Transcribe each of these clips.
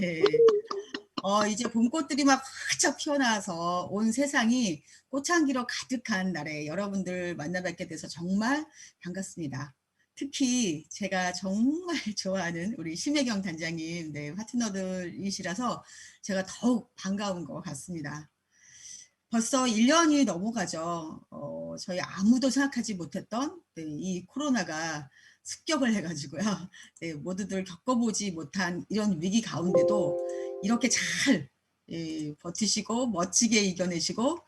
네. 이제 봄꽃들이 막 활짝 피어나서 온 세상이 꽃향기로 가득한 날에 여러분들 만나 뵙게 돼서 정말 반갑습니다. 특히 제가 정말 좋아하는 우리 심혜경 단장님, 네, 파트너들이시라서 제가 더욱 반가운 것 같습니다. 벌써 1년이 넘어가죠. 저희 아무도 생각하지 못했던, 네, 이 코로나가 습격을 해가지고요. 네, 모두들 겪어보지 못한 이런 위기 가운데도 이렇게 잘, 예, 버티시고 멋지게 이겨내시고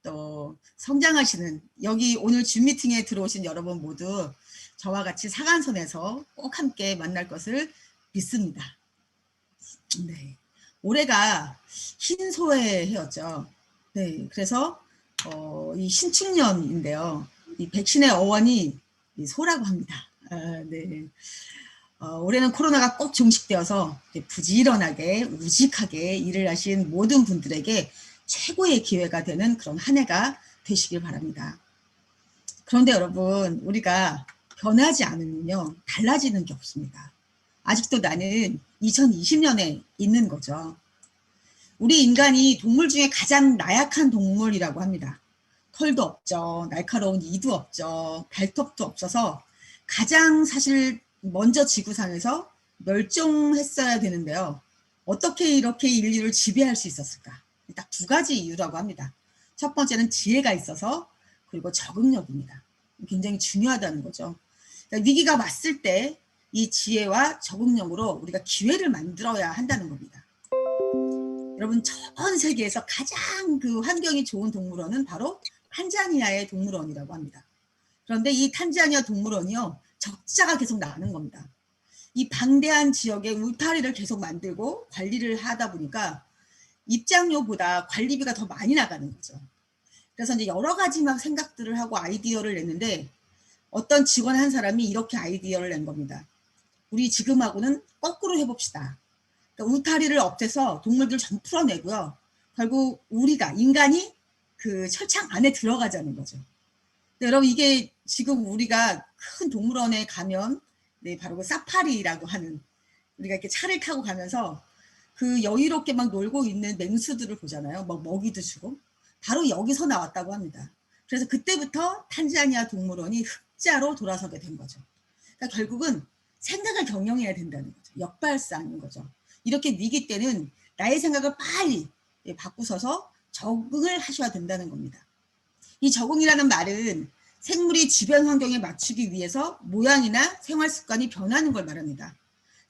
또 성장하시는, 여기 오늘 줌 미팅에 들어오신 여러분 모두 저와 같이 상한선에서 꼭 함께 만날 것을 믿습니다. 네. 올해가 흰소의 해였죠. 네, 그래서 이 신축년인데요. 이 백신의 어원이 이 소라고 합니다. 네. 올해는 코로나가 꼭 종식되어서 부지런하게 우직하게 일을 하신 모든 분들에게 최고의 기회가 되는 그런 한 해가 되시길 바랍니다. 그런데 여러분, 우리가 변하지 않으면요, 달라지는 게 없습니다. 아직도 나는 2020년에 있는 거죠. 우리 인간이 동물 중에 가장 나약한 동물이라고 합니다. 털도 없죠. 날카로운 이도 없죠. 발톱도 없어서 가장 사실 먼저 지구상에서 멸종했어야 되는데요. 어떻게 이렇게 인류를 지배할 수 있었을까? 딱 두 가지 이유라고 합니다. 첫 번째는 지혜가 있어서, 그리고 적응력입니다. 굉장히 중요하다는 거죠. 그러니까 위기가 왔을 때 이 지혜와 적응력으로 우리가 기회를 만들어야 한다는 겁니다. 여러분, 전 세계에서 가장 그 환경이 좋은 동물원은 바로 탄자니아의 동물원이라고 합니다. 그런데 이 탄자니아 동물원이요, 적자가 계속 나는 겁니다. 이 방대한 지역에 울타리를 계속 만들고 관리를 하다 보니까 입장료보다 관리비가 더 많이 나가는 거죠. 그래서 이제 여러 가지 막 생각들을 하고 아이디어를 냈는데, 어떤 직원 한 사람이 이렇게 아이디어를 낸 겁니다. 우리 지금하고는 거꾸로 해봅시다. 그러니까 울타리를 없애서 동물들 좀 풀어내고요. 결국 우리가, 인간이 그 철창 안에 들어가자는 거죠. 여러분, 이게 지금 우리가 큰 동물원에 가면, 네, 바로 그 사파리라고 하는, 우리가 이렇게 차를 타고 가면서 그 여유롭게 막 놀고 있는 맹수들을 보잖아요. 막 먹이도 주고. 바로 여기서 나왔다고 합니다. 그래서 그때부터 탄자니아 동물원이 흑자로 돌아서게 된 거죠. 그러니까 결국은 생각을 경영해야 된다는 거죠. 역발상인 거죠. 이렇게 위기 때는 나의 생각을 빨리 바꾸셔서 적응을 하셔야 된다는 겁니다. 이 적응이라는 말은 생물이 주변 환경에 맞추기 위해서 모양이나 생활 습관이 변하는 걸 말합니다.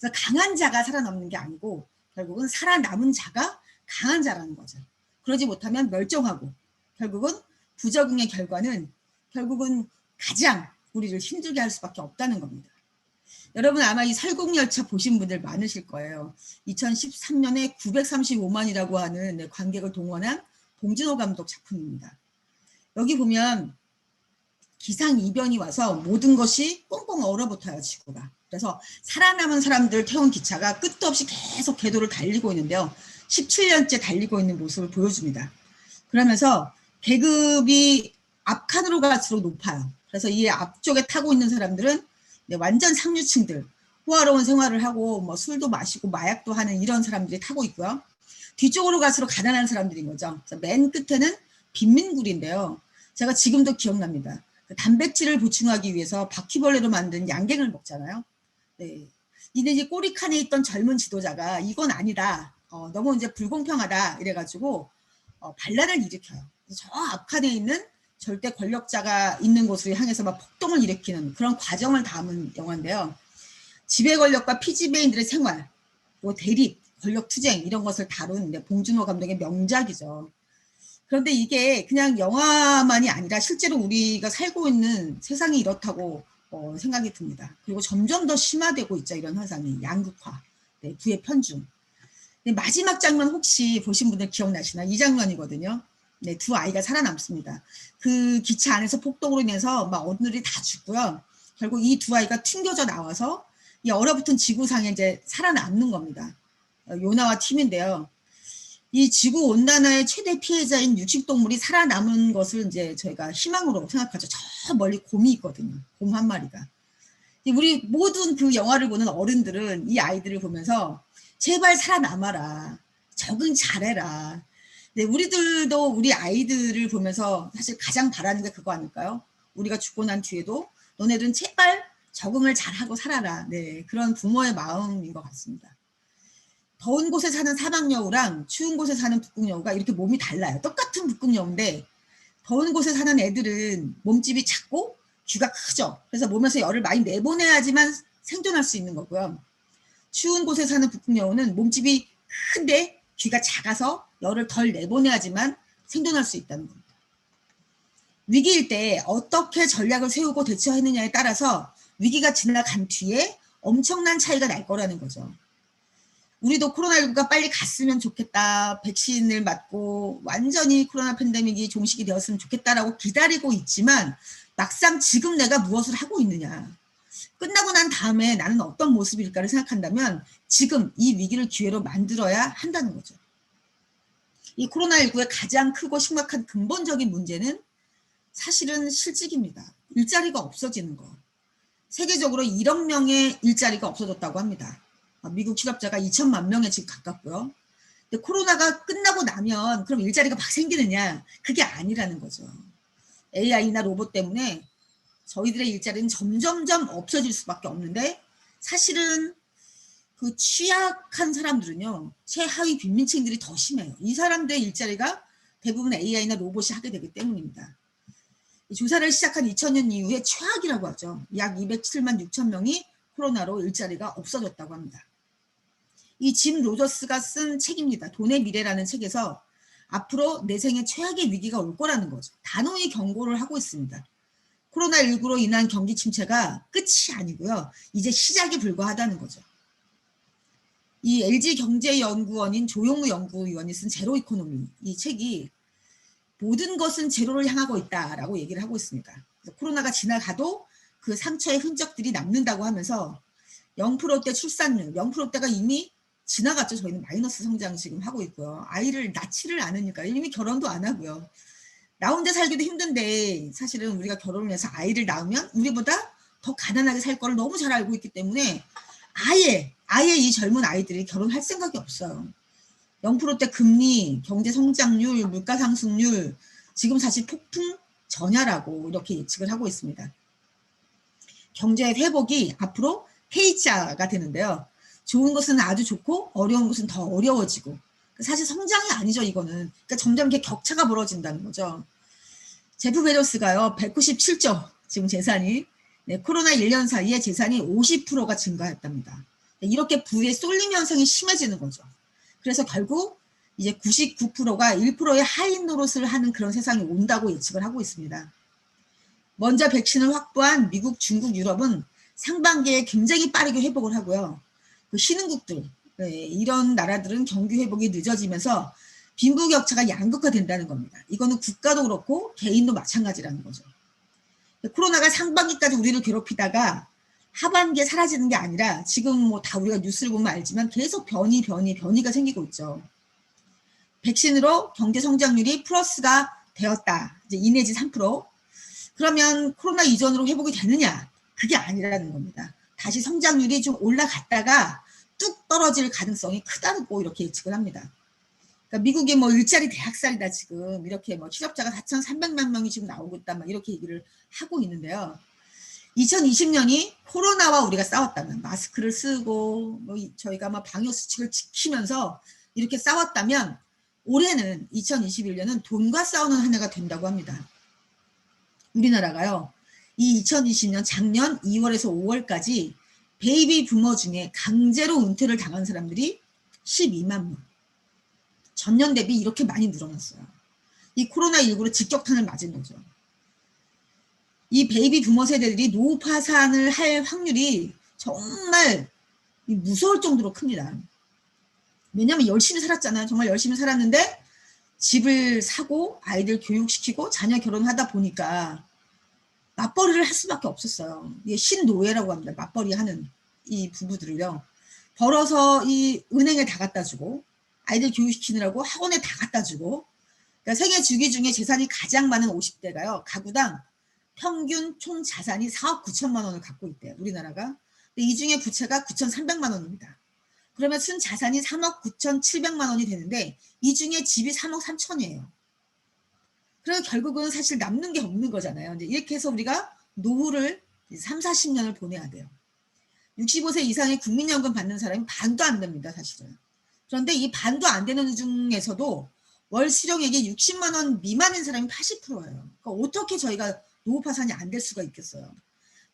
그래서 강한 자가 살아남는 게 아니고 결국은 살아남은 자가 강한 자라는 거죠. 그러지 못하면 멸종하고, 결국은 부적응의 결과는 결국은 가장 우리를 힘들게 할 수밖에 없다는 겁니다. 여러분 아마 이 설국열차 보신 분들 많으실 거예요. 2013년에 935만이라고 하는 관객을 동원한 봉준호 감독 작품입니다. 여기 보면 기상이변이 와서 모든 것이 꽁꽁 얼어붙어요, 지구가. 그래서 살아남은 사람들 태운 기차가 끝도 없이 계속 궤도를 달리고 있는데요. 17년째 달리고 있는 모습을 보여줍니다. 그러면서 계급이 앞칸으로 갈수록 높아요. 그래서 이 앞쪽에 타고 있는 사람들은 완전 상류층들, 호화로운 생활을 하고 뭐 술도 마시고 마약도 하는 이런 사람들이 타고 있고요. 뒤쪽으로 갈수록 가난한 사람들인 거죠. 그래서 맨 끝에는 빈민굴인데요. 제가 지금도 기억납니다. 단백질을 보충하기 위해서 바퀴벌레로 만든 양갱을 먹잖아요. 네. 이제 꼬리칸에 있던 젊은 지도자가 이건 아니다. 너무 이제 불공평하다. 이래가지고 반란을 일으켜요. 저 앞칸에 있는 절대 권력자가 있는 곳으로 향해서 막 폭동을 일으키는 그런 과정을 담은 영화인데요. 지배 권력과 피지배인들의 생활, 또 대립, 권력 투쟁 이런 것을 다룬 봉준호 감독의 명작이죠. 그런데 이게 그냥 영화만이 아니라 실제로 우리가 살고 있는 세상이 이렇다고 생각이 듭니다. 그리고 점점 더 심화되고 있죠. 이런 현상이. 양극화, 네, 부의 편중. 네, 마지막 장면 혹시 보신 분들 기억나시나? 이 장면이거든요. 네, 두 아이가 살아남습니다. 그 기차 안에서 폭동으로 인해서 막 어른들이 다 죽고요. 결국 이 두 아이가 튕겨져 나와서 이 얼어붙은 지구상에 이제 살아남는 겁니다. 요나와 팀인데요. 이 지구 온난화의 최대 피해자인 육식동물이 살아남은 것을 이제 저희가 희망으로 생각하죠. 저 멀리 곰이 있거든요. 곰 한 마리가. 우리 모든 그 영화를 보는 어른들은 이 아이들을 보면서 제발 살아남아라. 적응 잘해라. 네, 우리들도 우리 아이들을 보면서 사실 가장 바라는 게 그거 아닐까요? 우리가 죽고 난 뒤에도 너네들은 제발 적응을 잘하고 살아라. 네, 그런 부모의 마음인 것 같습니다. 더운 곳에 사는 사막여우랑 추운 곳에 사는 북극여우가 이렇게 몸이 달라요. 똑같은 북극여우인데 더운 곳에 사는 애들은 몸집이 작고 귀가 크죠. 그래서 몸에서 열을 많이 내보내야지만 생존할 수 있는 거고요. 추운 곳에 사는 북극여우는 몸집이 큰데 귀가 작아서 열을 덜 내보내야지만 생존할 수 있다는 겁니다. 위기일 때 어떻게 전략을 세우고 대처했느냐에 따라서 위기가 지나간 뒤에 엄청난 차이가 날 거라는 거죠. 우리도 코로나19가 빨리 갔으면 좋겠다. 백신을 맞고 완전히 코로나 팬데믹이 종식이 되었으면 좋겠다라고 기다리고 있지만 막상 지금 내가 무엇을 하고 있느냐. 끝나고 난 다음에 나는 어떤 모습일까를 생각한다면 지금 이 위기를 기회로 만들어야 한다는 거죠. 이 코로나19의 가장 크고 심각한 근본적인 문제는 사실은 실직입니다. 일자리가 없어지는 거. 세계적으로 1억 명의 일자리가 없어졌다고 합니다. 미국 실업자가 2천만 명에 지금 가깝고요. 근데 코로나가 끝나고 나면 그럼 일자리가 막 생기느냐? 그게 아니라는 거죠. AI나 로봇 때문에 저희들의 일자리는 점점점 없어질 수밖에 없는데 사실은 그 취약한 사람들은요. 최하위 빈민층들이 더 심해요. 이 사람들의 일자리가 대부분 AI나 로봇이 하게 되기 때문입니다. 조사를 시작한 2000년 이후에 최악이라고 하죠. 약 207만 6천 명이 코로나로 일자리가 없어졌다고 합니다. 이 짐 로저스가 쓴 책입니다. 돈의 미래라는 책에서 앞으로 내 생에 최악의 위기가 올 거라는 거죠. 단호히 경고를 하고 있습니다. 코로나19로 인한 경기 침체가 끝이 아니고요. 이제 시작이 불과하다는 거죠. 이 LG경제연구원인 조용우 연구위원이 쓴 제로 이코노미 이 책이 모든 것은 제로를 향하고 있다라고 얘기를 하고 있습니다. 코로나가 지나가도 그 상처의 흔적들이 남는다고 하면서 0%대 출산율, 0%대가 이미 지나갔죠. 저희는 마이너스 성장 지금 하고 있고요. 아이를 낳지를 않으니까 이미 결혼도 안 하고요. 나 혼자 살기도 힘든데 사실은 우리가 결혼을 해서 아이를 낳으면 우리보다 더 가난하게 살 거를 너무 잘 알고 있기 때문에 아예 이 젊은 아이들이 결혼할 생각이 없어요. 0%대 금리, 경제 성장률, 물가 상승률 지금 사실 폭풍 전야라고 이렇게 예측을 하고 있습니다. 경제 회복이 앞으로 K자가 되는데요. 좋은 것은 아주 좋고 어려운 것은 더 어려워지고 사실 성장이 아니죠. 이거는 그러니까 점점 이렇게 격차가 벌어진다는 거죠. 제프 베조스가요 197조 지금 재산이 코로나 1년 사이에 재산이 50%가 증가했답니다. 이렇게 부의 쏠림 현상이 심해지는 거죠. 그래서 결국 이제 99%가 1%의 하인 노릇을 하는 그런 세상이 온다고 예측을 하고 있습니다. 먼저 백신을 확보한 미국, 중국, 유럽은 상반기에 굉장히 빠르게 회복을 하고요. 그 신흥국들, 이런 나라들은 경기 회복이 늦어지면서 빈부격차가 양극화된다는 겁니다. 이거는 국가도 그렇고 개인도 마찬가지라는 거죠. 코로나가 상반기까지 우리를 괴롭히다가 하반기에 사라지는 게 아니라 지금 뭐 다 우리가 뉴스를 보면 알지만 계속 변이가 생기고 있죠. 백신으로 경제 성장률이 플러스가 되었다. 이제 2 내지 3%. 그러면 코로나 이전으로 회복이 되느냐? 그게 아니라는 겁니다. 다시 성장률이 좀 올라갔다가 뚝 떨어질 가능성이 크다고 이렇게 예측을 합니다. 그러니까 미국의 뭐 일자리 대학살이다 지금 이렇게 뭐 실업자가 4,300만 명이 지금 나오고 있다 막 이렇게 얘기를 하고 있는데요. 2020년이 코로나와 우리가 싸웠다면 마스크를 쓰고 뭐 저희가 막 방역 수칙을 지키면서 이렇게 싸웠다면 올해는 2021년은 돈과 싸우는 한 해가 된다고 합니다. 우리나라가요. 이 2020년 작년 2월에서 5월까지 베이비 부머 중에 강제로 은퇴를 당한 사람들이 12만 명. 전년 대비 이렇게 많이 늘어났어요. 이 코로나19로 직격탄을 맞은 거죠. 이 베이비 부머 세대들이 노후 파산을 할 확률이 정말 무서울 정도로 큽니다. 왜냐하면 열심히 살았잖아요. 정말 열심히 살았는데 집을 사고 아이들 교육시키고 자녀 결혼하다 보니까 맞벌이를 할 수밖에 없었어요. 이게 신노예라고 합니다. 맞벌이 하는 이 부부들을요. 벌어서 이 은행에 다 갖다 주고 아이들 교육시키느라고 학원에 다 갖다 주고 그러니까 생애 주기 중에 재산이 가장 많은 50대가요. 가구당 평균 총 자산이 4억 9천만 원을 갖고 있대요. 우리나라가. 근데 이 중에 부채가 9,300만 원입니다. 그러면 순자산이 3억 9,700만 원이 되는데 이 중에 집이 3억 3천이에요. 그래서 결국은 사실 남는 게 없는 거잖아요. 이제 이렇게 해서 우리가 노후를 3, 40년을 보내야 돼요. 65세 이상의 국민연금 받는 사람이 반도 안 됩니다, 사실은. 그런데 이 반도 안 되는 중에서도 월 실용액이 60만 원 미만인 사람이 80%예요. 그러니까 어떻게 저희가 노후 파산이 안 될 수가 있겠어요.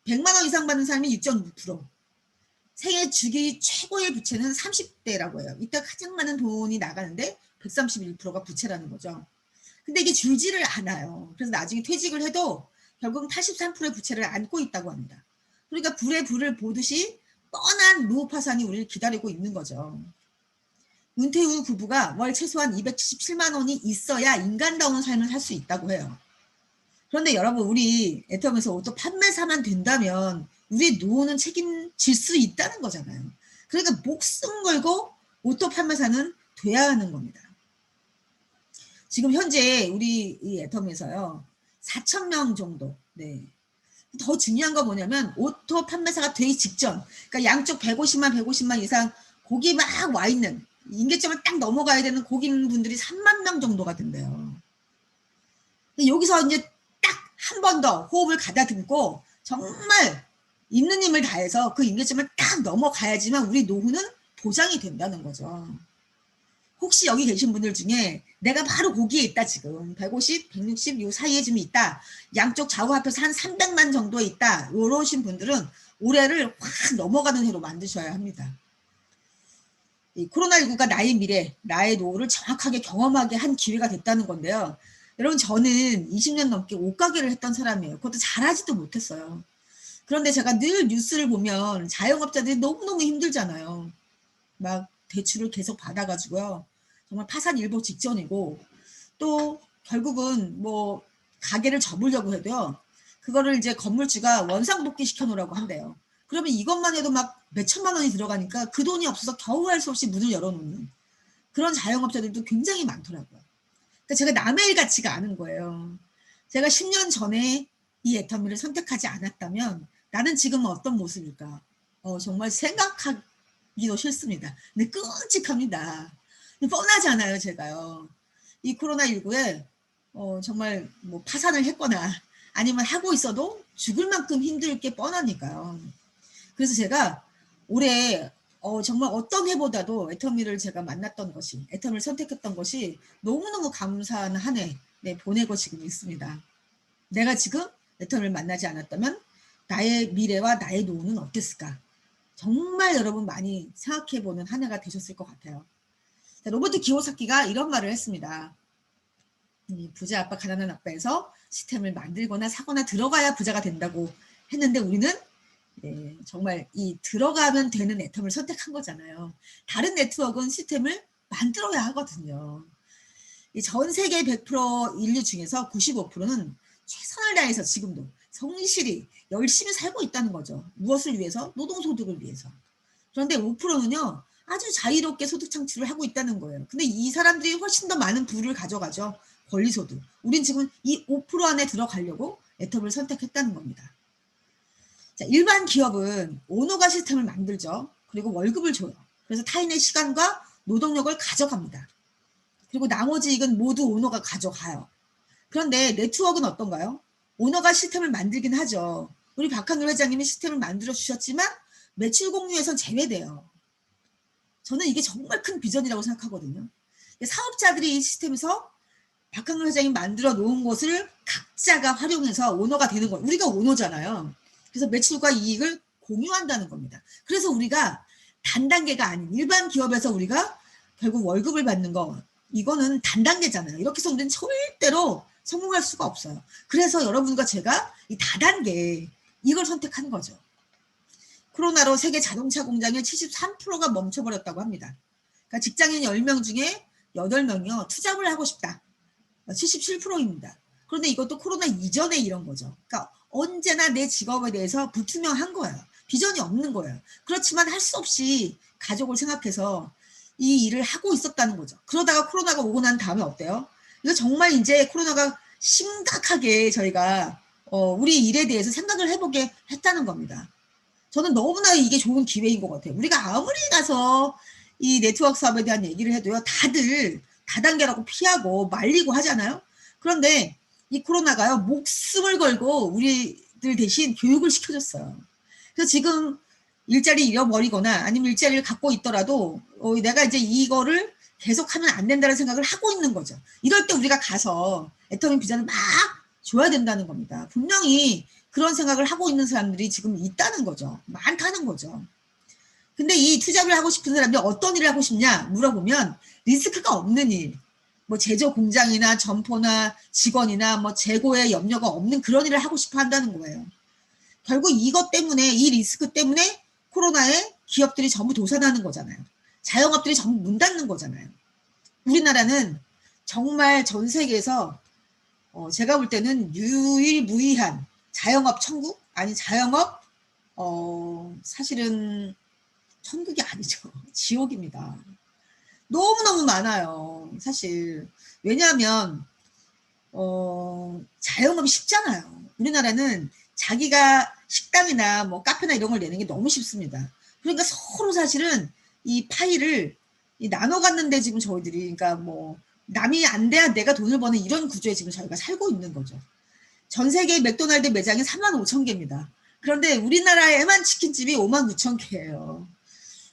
100만 원 이상 받는 사람이 6.6%. 생애 주기 최고의 부채는 30대라고 해요. 이때 가장 많은 돈이 나가는데 131%가 부채라는 거죠. 근데 이게 줄지를 않아요. 그래서 나중에 퇴직을 해도 결국은 83%의 부채를 안고 있다고 합니다. 그러니까 불에 불을 보듯이 뻔한 노후 파산이 우리를 기다리고 있는 거죠. 은퇴 후 부부가 월 최소한 277만 원이 있어야 인간다운 삶을 살 수 있다고 해요. 그런데 여러분, 우리 애텀에서 오토 판매사만 된다면 우리의 노후는 책임질 수 있다는 거잖아요. 그러니까 목숨 걸고 오토 판매사는 돼야 하는 겁니다. 지금 현재 우리 이 애텀에서요 4,000명 정도. 네. 더 중요한 거 뭐냐면 오토 판매사가 되기 직전, 그러니까 양쪽 150만 이상 고기 막 와 있는 임계점을 딱 넘어가야 되는 고객분들이 3만 명 정도가 된대요. 여기서 이제 딱 한 번 더 호흡을 가다듬고 정말 있는 힘을 다해서 그 임계점을 딱 넘어가야지만 우리 노후는 보장이 된다는 거죠. 혹시 여기 계신 분들 중에 내가 바로 거기에 있다, 지금 150, 160 요 사이에 좀 있다, 양쪽 좌우 합해서 한 300만 정도에 있다, 이러신 분들은 올해를 확 넘어가는 해로 만드셔야 합니다. 이 코로나19가 나의 미래, 나의 노후를 정확하게 경험하게 한 기회가 됐다는 건데요. 여러분, 저는 20년 넘게 옷가게를 했던 사람이에요. 그것도 잘하지도 못했어요. 그런데 제가 늘 뉴스를 보면 자영업자들이 너무너무 힘들잖아요. 막 대출을 계속 받아가지고요. 정말 파산 일보 직전이고, 또 결국은 뭐 가게를 접으려고 해도요. 그거를 이제 건물주가 원상복귀 시켜놓으라고 한대요. 그러면 이것만 해도 막 몇천만 원이 들어가니까 그 돈이 없어서 겨우 할 수 없이 문을 열어놓는 그런 자영업자들도 굉장히 많더라고요. 그러니까 제가 남의 일 같지가 않은 거예요. 제가 10년 전에 이 애터미를 선택하지 않았다면 나는 지금 어떤 모습일까? 정말 생각하기도 싫습니다. 근데 끔찍합니다. 뻔하잖아요, 제가요. 이 코로나19에 정말 뭐 파산을 했거나 아니면 하고 있어도 죽을 만큼 힘들 게 뻔하니까요. 그래서 제가 올해 정말 어떤 해보다도 애터미를 제가 만났던 것이, 애터미를 선택했던 것이 너무너무 감사한 한 해 보내고 지금 있습니다. 내가 지금 애터미를 만나지 않았다면 나의 미래와 나의 노후는 어땠을까? 정말 여러분 많이 생각해보는 한 해가 되셨을 것 같아요. 자, 로버트 기요사키가 이런 말을 했습니다. 부자 아빠, 가난한 아빠에서 시스템을 만들거나 사거나 들어가야 부자가 된다고 했는데 우리는 정말 이 들어가면 되는 애텀을 선택한 거잖아요. 다른 네트워크는 시스템을 만들어야 하거든요. 전 세계 100% 인류 중에서 95%는 최선을 다해서 지금도 성실히 열심히 살고 있다는 거죠. 무엇을 위해서? 노동소득을 위해서. 그런데 5%는요. 아주 자유롭게 소득 창출을 하고 있다는 거예요. 근데 이 사람들이 훨씬 더 많은 부를 가져가죠. 권리소득. 우린 지금 이 5% 안에 들어가려고 애텀을 선택했다는 겁니다. 자, 일반 기업은 오너가 시스템을 만들죠. 그리고 월급을 줘요. 그래서 타인의 시간과 노동력을 가져갑니다. 그리고 나머지 이익은 모두 오너가 가져가요. 그런데 네트워크는 어떤가요? 오너가 시스템을 만들긴 하죠. 우리 박한글 회장님이 시스템을 만들어 주셨지만 매출 공유에선 제외돼요. 저는 이게 정말 큰 비전이라고 생각하거든요. 사업자들이 이 시스템에서 박한글 회장이 만들어 놓은 것을 각자가 활용해서 오너가 되는 거예요. 우리가 오너잖아요. 그래서 매출과 이익을 공유한다는 겁니다. 그래서 우리가 단단계가 아닌 일반 기업에서 우리가 결국 월급을 받는 거, 이거는 단단계잖아요. 이렇게 해서 우리는 절대로 성공할 수가 없어요. 그래서 여러분과 제가 이 다단계, 이걸 선택한 거죠. 코로나로 세계 자동차 공장의 73%가 멈춰버렸다고 합니다. 그러니까 직장인 10명 중에 8명이요 투잡을 하고 싶다. 77%입니다. 그런데 이것도 코로나 이전에 이런 거죠. 그러니까 언제나 내 직업에 대해서 불투명한 거예요. 비전이 없는 거예요. 그렇지만 할 수 없이 가족을 생각해서 이 일을 하고 있었다는 거죠. 그러다가 코로나가 오고 난 다음에 어때요? 이거 정말 이제 코로나가 심각하게 저희가 우리 일에 대해서 생각을 해보게 했다는 겁니다. 저는 너무나 이게 좋은 기회인 것 같아요. 우리가 아무리 가서 이 네트워크 사업에 대한 얘기를 해도요. 다들 다단계라고 피하고 말리고 하잖아요. 그런데 이 코로나가요. 목숨을 걸고 우리들 대신 교육을 시켜줬어요. 그래서 지금 일자리 잃어버리거나 아니면 일자리를 갖고 있더라도 내가 이제 이거를 계속하면 안 된다는 생각을 하고 있는 거죠. 이럴 때 우리가 가서 애터미 비자를 막 줘야 된다는 겁니다. 분명히 그런 생각을 하고 있는 사람들이 지금 있다는 거죠. 많다는 거죠. 근데 이 투잡을 하고 싶은 사람들이 어떤 일을 하고 싶냐 물어보면 리스크가 없는 일, 뭐 제조 공장이나 점포나 직원이나 뭐 재고에 염려가 없는 그런 일을 하고 싶어 한다는 거예요. 결국 이것 때문에 이 리스크 때문에 코로나에 기업들이 전부 도산하는 거잖아요. 자영업들이 전부 문 닫는 거잖아요. 우리나라는 정말 전 세계에서 제가 볼 때는 유일무이한 자영업 천국? 아니 자영업 사실은 천국이 아니죠. 지옥입니다. 너무너무 많아요. 사실 왜냐하면 자영업이 쉽잖아요. 우리나라는 자기가 식당이나 뭐 카페나 이런 걸 내는 게 너무 쉽습니다. 그러니까 서로 사실은 이 파이를 나눠 갔는데 지금 저희들이 그러니까 뭐 남이 안 돼야 내가 돈을 버는 이런 구조에 지금 저희가 살고 있는 거죠. 전 세계 맥도날드 매장이 35,000개입니다. 그런데 우리나라에만 치킨집이 59,000개예요.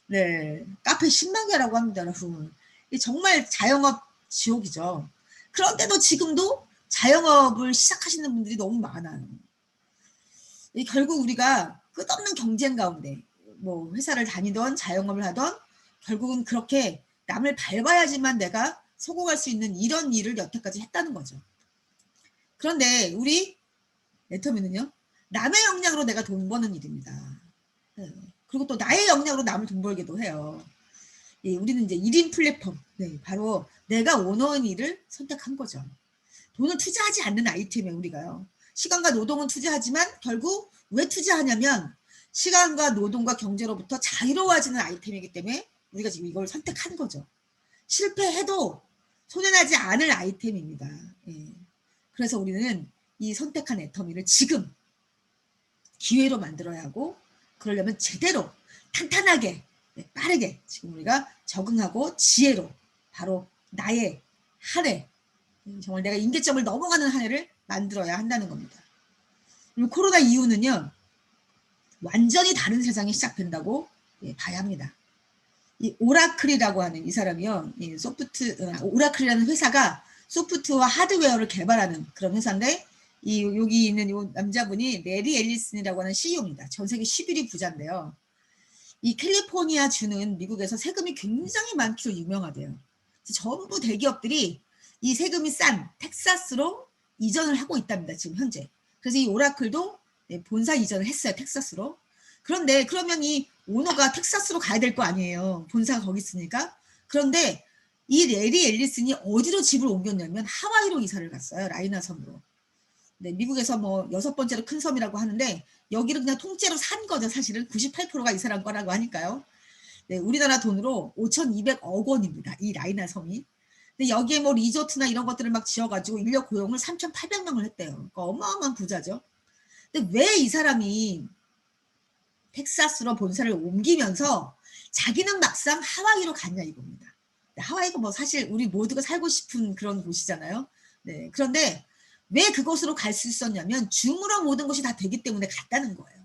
네, 카페 10만 개라고 합니다, 여러분. 정말 자영업 지옥이죠. 그런데도 지금도 자영업을 시작하시는 분들이 너무 많아요. 결국 우리가 끝없는 경쟁 가운데 뭐 회사를 다니던 자영업을 하던 결국은 그렇게 남을 밟아야지만 내가 성공할 수 있는 이런 일을 여태까지 했다는 거죠. 그런데 우리 애터미는요. 남의 역량으로 내가 돈 버는 일입니다. 네. 그리고 또 나의 역량으로 남을 돈 벌기도 해요. 예, 우리는 이제 1인 플랫폼, 네, 바로 내가 원하는 일을 선택한 거죠. 돈을 투자하지 않는 아이템에 우리가요. 시간과 노동은 투자하지만 결국 왜 투자하냐면 시간과 노동과 경제로부터 자유로워지는 아이템이기 때문에 우리가 지금 이걸 선택한 거죠. 실패해도 손해나지 않을 아이템입니다. 예. 그래서 우리는 이 선택한 애터미를 지금 기회로 만들어야 하고 그러려면 제대로 탄탄하게 빠르게 지금 우리가 적응하고 지혜로 바로 나의 한 해 정말 내가 임계점을 넘어가는 한 해를 만들어야 한다는 겁니다. 그리고 코로나 이후는요. 완전히 다른 세상이 시작된다고 봐야 합니다. 이 오라클이라고 하는 이 사람이요. 이 오라클이라는 회사가 소프트웨어와 하드웨어를 개발하는 그런 회사인데 여기 있는 이 남자분이 레리 앨리슨이라고 하는 CEO입니다. 전 세계 11위 부자인데요. 이 캘리포니아 주는 미국에서 세금이 굉장히 많기로 유명하대요. 전부 대기업들이 이 세금이 싼 텍사스로 이전을 하고 있답니다. 지금 현재. 그래서 이 오라클도 본사 이전을 했어요. 텍사스로. 그런데 그러면 이 오너가 텍사스로 가야 될 거 아니에요. 본사가 거기 있으니까. 그런데 이 레리 앨리슨이 어디로 집을 옮겼냐면 하와이로 이사를 갔어요. 라이나 섬으로. 네, 미국에서 뭐 6번째로 큰 섬이라고 하는데 여기를 그냥 통째로 산 거죠. 사실은 98%가 이 사람 거라고 하니까요. 네, 우리나라 돈으로 5,200억 원입니다. 이 라이나 섬이. 근데 여기에 뭐 리조트나 이런 것들을 막 지어가지고 인력 고용을 3,800명을 했대요. 그러니까 어마어마한 부자죠. 근데 왜 이 사람이 텍사스로 본사를 옮기면서 자기는 막상 하와이로 갔냐 이겁니다. 하와이가 뭐 사실 우리 모두가 살고 싶은 그런 곳이잖아요. 네, 그런데 왜 그곳으로 갈 수 있었냐면 줌으로 모든 것이 다 되기 때문에 갔다는 거예요.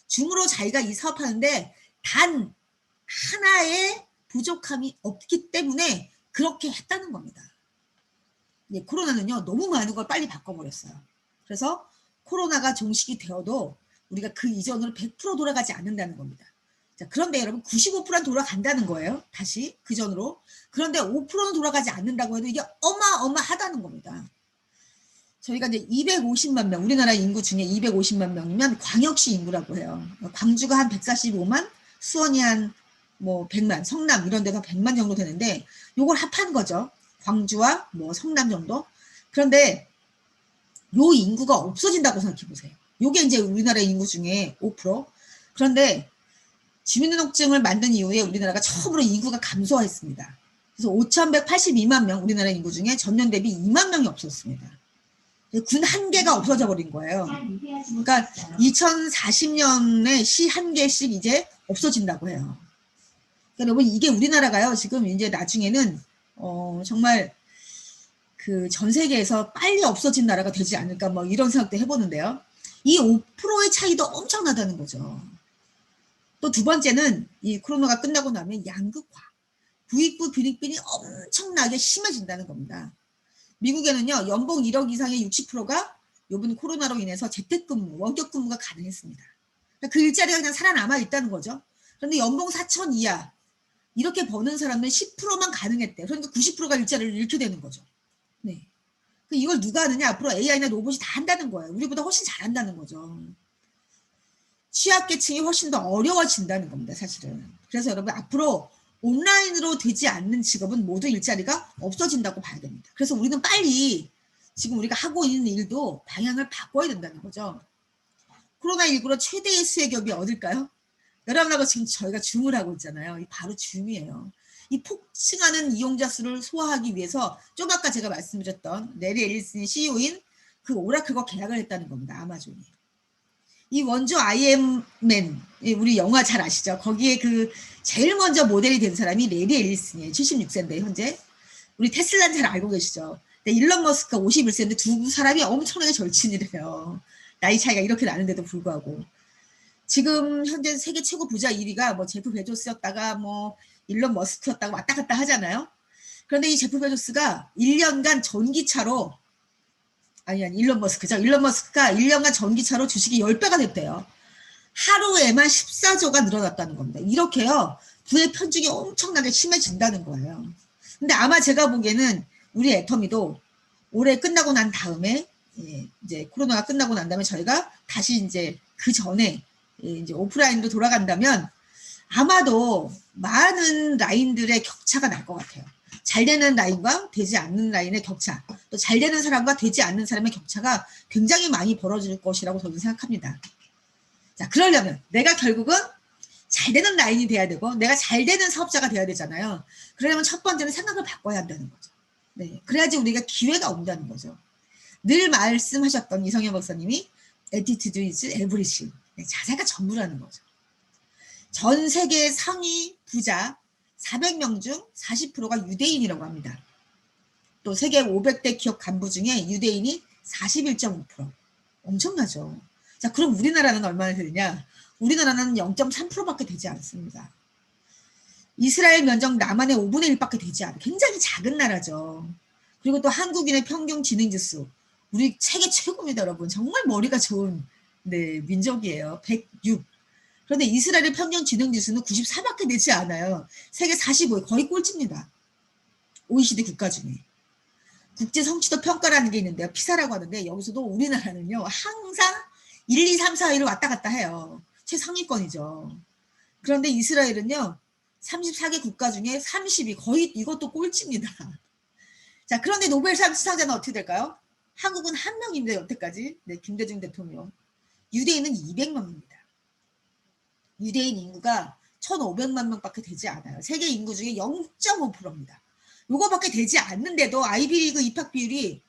줌으로 자기가 이 사업하는데 단 하나의 부족함이 없기 때문에 그렇게 했다는 겁니다. 네, 코로나는요 너무 많은 걸 빨리 바꿔버렸어요. 그래서 코로나가 종식이 되어도 우리가 그 이전으로 100% 돌아가지 않는다는 겁니다. 자, 그런데 여러분 95%는 돌아간다는 거예요. 다시 그 전으로. 그런데 5%는 돌아가지 않는다고 해도 이게 어마어마하다는 겁니다. 저희가 이제 250만 명, 우리나라 인구 중에 250만 명이면 광역시 인구라고 해요. 광주가 한 145만, 수원이 한 뭐 100만, 성남 이런 데가 100만 정도 되는데 요걸 합한 거죠. 광주와 뭐 성남 정도. 그런데 요 인구가 없어진다고 생각해 보세요. 요게 이제 우리나라 인구 중에 5%. 그런데 주민등록증을 만든 이후에 우리나라가 처음으로 인구가 감소했습니다. 그래서 5,182만 명 우리나라 인구 중에 전년 대비 2만 명이 없었습니다. 군 한 개가 없어져 버린 거예요. 그러니까 2040년에 시 한 개씩 이제 없어진다고 해요. 그러니까 여러분 이게 우리나라가요 지금 이제 나중에는 정말 그 전 세계에서 빨리 없어진 나라가 되지 않을까 뭐 이런 생각도 해보는데요. 이 5%의 차이도 엄청나다는 거죠. 또 두 번째는 이 코로나가 끝나고 나면 양극화, 부익부 빈익빈이 엄청나게 심해진다는 겁니다. 미국에는요 연봉 1억 이상의 60%가 이번 코로나로 인해서 재택근무, 원격근무가 가능했습니다. 그러니까 그 일자리가 그냥 살아남아 있다는 거죠. 그런데 연봉 4천 이하 이렇게 버는 사람은 10%만 가능했대요. 그러니까 90%가 일자리를 잃게 되는 거죠. 네. 이걸 누가 하느냐? 앞으로 AI나 로봇이 다 한다는 거예요. 우리보다 훨씬 잘한다는 거죠. 취약계층이 훨씬 더 어려워진다는 겁니다. 사실은. 그래서 여러분 앞으로 온라인으로 되지 않는 직업은 모두 일자리가 없어진다고 봐야 됩니다. 그래서 우리는 빨리 지금 우리가 하고 있는 일도 방향을 바꿔야 된다는 거죠. 코로나19로 최대의 수혜 기업이 어딜까요? 여러분하고 지금 저희가 줌을 하고 있잖아요. 이 바로 줌이에요. 이 폭증하는 이용자 수를 소화하기 위해서 좀 아까 제가 말씀드렸던 레리 앨리슨이 CEO인 그 오라클과 계약을 했다는 겁니다. 아마존이. 이 원조 아이엠맨 우리 영화 잘 아시죠? 거기에 그 제일 먼저 모델이 된 사람이 레리 앨리슨이에요. 76세인데 현재. 우리 테슬라는 잘 알고 계시죠? 근데 일론 머스크가 51세인데 두 사람이 엄청나게 절친이래요. 나이 차이가 이렇게 나는데도 불구하고. 지금 현재 세계 최고 부자 1위가 뭐 제프 베조스였다가 뭐 일론 머스크였다가 왔다 갔다 하잖아요. 그런데 이 제프 베조스가 1년간 전기차로 일론 머스크죠. 일론 머스크가 1년간 전기차로 주식이 10배가 됐대요. 하루에만 14조가 늘어났다는 겁니다. 이렇게요. 부의 편중이 엄청나게 심해진다는 거예요. 근데 아마 제가 보기에는 우리 애터미도 올해 끝나고 난 다음에 이제 코로나가 끝나고 난 다음에 저희가 다시 이제 그 전에 이제 오프라인으로 돌아간다면 아마도 많은 라인들의 격차가 날 것 같아요. 잘 되는 라인과 되지 않는 라인의 격차, 또 잘 되는 사람과 되지 않는 사람의 격차가 굉장히 많이 벌어질 것이라고 저는 생각합니다. 자, 그러려면 내가 결국은 잘 되는 라인이 돼야 되고 내가 잘 되는 사업자가 돼야 되잖아요. 그러려면 첫 번째는 생각을 바꿔야 한다는 거죠. 네, 그래야지 우리가 기회가 온다는 거죠. 늘 말씀하셨던 이성현 박사님이 attitude is everything. 네, 자세가 전부라는 거죠. 전 세계 상위 부자 400명 중 40%가 유대인이라고 합니다. 또 세계 500대 기업 간부 중에 유대인이 41.5%. 엄청나죠. 자, 그럼 우리나라는 얼마나 되느냐? 우리나라는 0.3%밖에 되지 않습니다. 이스라엘 면적 남한의 5분의 1밖에 되지 않아요. 굉장히 작은 나라죠. 그리고 또 한국인의 평균 지능지수. 우리 세계 최고입니다, 여러분. 정말 머리가 좋은 민족이에요. 106. 그런데 이스라엘의 평균 지능지수는 94밖에 되지 않아요. 세계 45위, 거의 꼴찌입니다. OECD 국가 중에. 국제 성취도 평가라는 게 있는데요. 피사라고 하는데 여기서도 우리나라는요. 항상 1, 2, 3, 4위로 왔다 갔다 해요. 최상위권이죠. 그런데 이스라엘은요. 34개 국가 중에 30위, 거의 이것도 꼴찌입니다. 자, 그런데 노벨상 수상자는 어떻게 될까요? 한국은 한 명인데 여태까지 김대중 대통령. 유대인은 200명입니다. 유대인 인구가 1,500만 명밖에 되지 않아요. 세계 인구 중에 0.5%입니다. 요거밖에 되지 않는데도 아이비리그 입학 비율이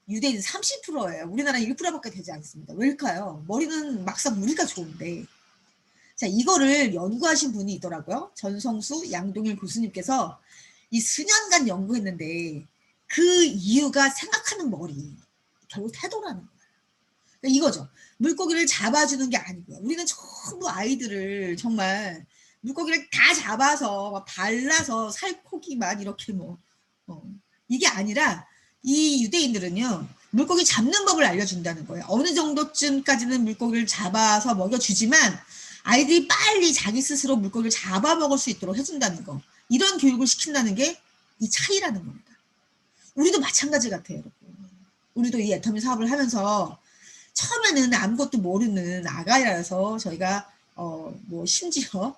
유대인 30%예요. 우리나라는 1%밖에 되지 않습니다. 왜일까요? 머리는 막상 우리가 좋은데. 자, 이거를 연구하신 분이 있더라고요. 전성수 양동일 교수님께서 이 수년간 연구했는데 그 이유가 생각하는 머리, 결국 태도라는 거예요. 그러니까 이거죠. 물고기를 잡아주는 게 아니고요. 우리는 전부 아이들을 정말 물고기를 다 잡아서 막 발라서 살코기만 이렇게 이게 아니라 이 유대인들은요. 물고기 잡는 법을 알려준다는 거예요. 어느 정도쯤까지는 물고기를 잡아서 먹여주지만 아이들이 빨리 자기 스스로 물고기를 잡아먹을 수 있도록 해준다는 거. 이런 교육을 시킨다는 게 이 차이라는 겁니다. 우리도 마찬가지 같아요. 여러분. 우리도 이 애터미 사업을 하면서 처음에는 아무것도 모르는 아가라서 저희가 심지어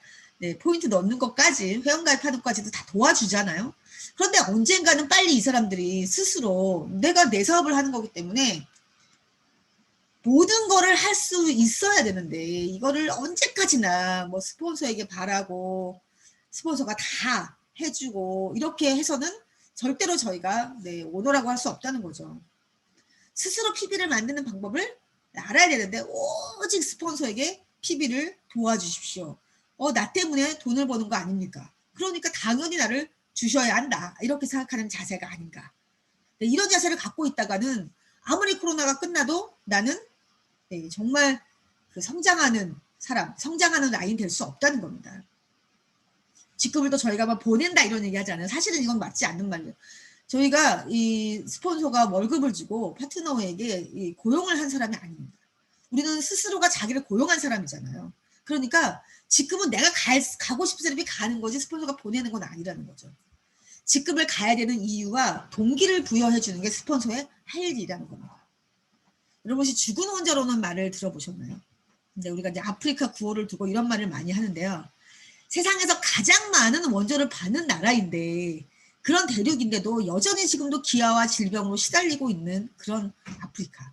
포인트 넣는 것까지 회원가입하는 것까지도 다 도와주잖아요. 그런데 언젠가는 빨리 이 사람들이 스스로 내가 내 사업을 하는 거기 때문에 모든 거를 할 수 있어야 되는데 이거를 언제까지나 스폰서에게 바라고 스폰서가 다 해주고 이렇게 해서는 절대로 저희가 오너라고 할 수 없다는 거죠. 스스로 PB를 만드는 방법을 알아야 되는데 오직 스폰서에게 PB를 도와주십시오. 나 때문에 돈을 버는 거 아닙니까? 그러니까 당연히 나를 주셔야 한다. 이렇게 생각하는 자세가 아닌가. 네, 이런 자세를 갖고 있다가는 아무리 코로나가 끝나도 나는 네, 정말 그 성장하는 사람, 성장하는 라인 될 수 없다는 겁니다. 직급을 또 저희가 막 보낸다 이런 얘기 하잖아요. 사실은 이건 맞지 않는 말이에요. 저희가 이 스폰서가 월급을 주고 파트너에게 이 고용을 한 사람이 아닙니다. 우리는 스스로가 자기를 고용한 사람이잖아요. 그러니까 직급은 내가 가고 싶은 사람이 가는 거지 스폰서가 보내는 건 아니라는 거죠. 직급을 가야 되는 이유와 동기를 부여해 주는 게 스폰서의 할 일이라는 겁니다. 여러분 혹시 죽은 원자로는 말을 들어보셨나요? 근데 우리가 이제 아프리카 구호를 두고 이런 말을 많이 하는데요. 세상에서 가장 많은 원조를 받는 나라인데 그런 대륙인데도 여전히 지금도 기아와 질병으로 시달리고 있는 그런 아프리카.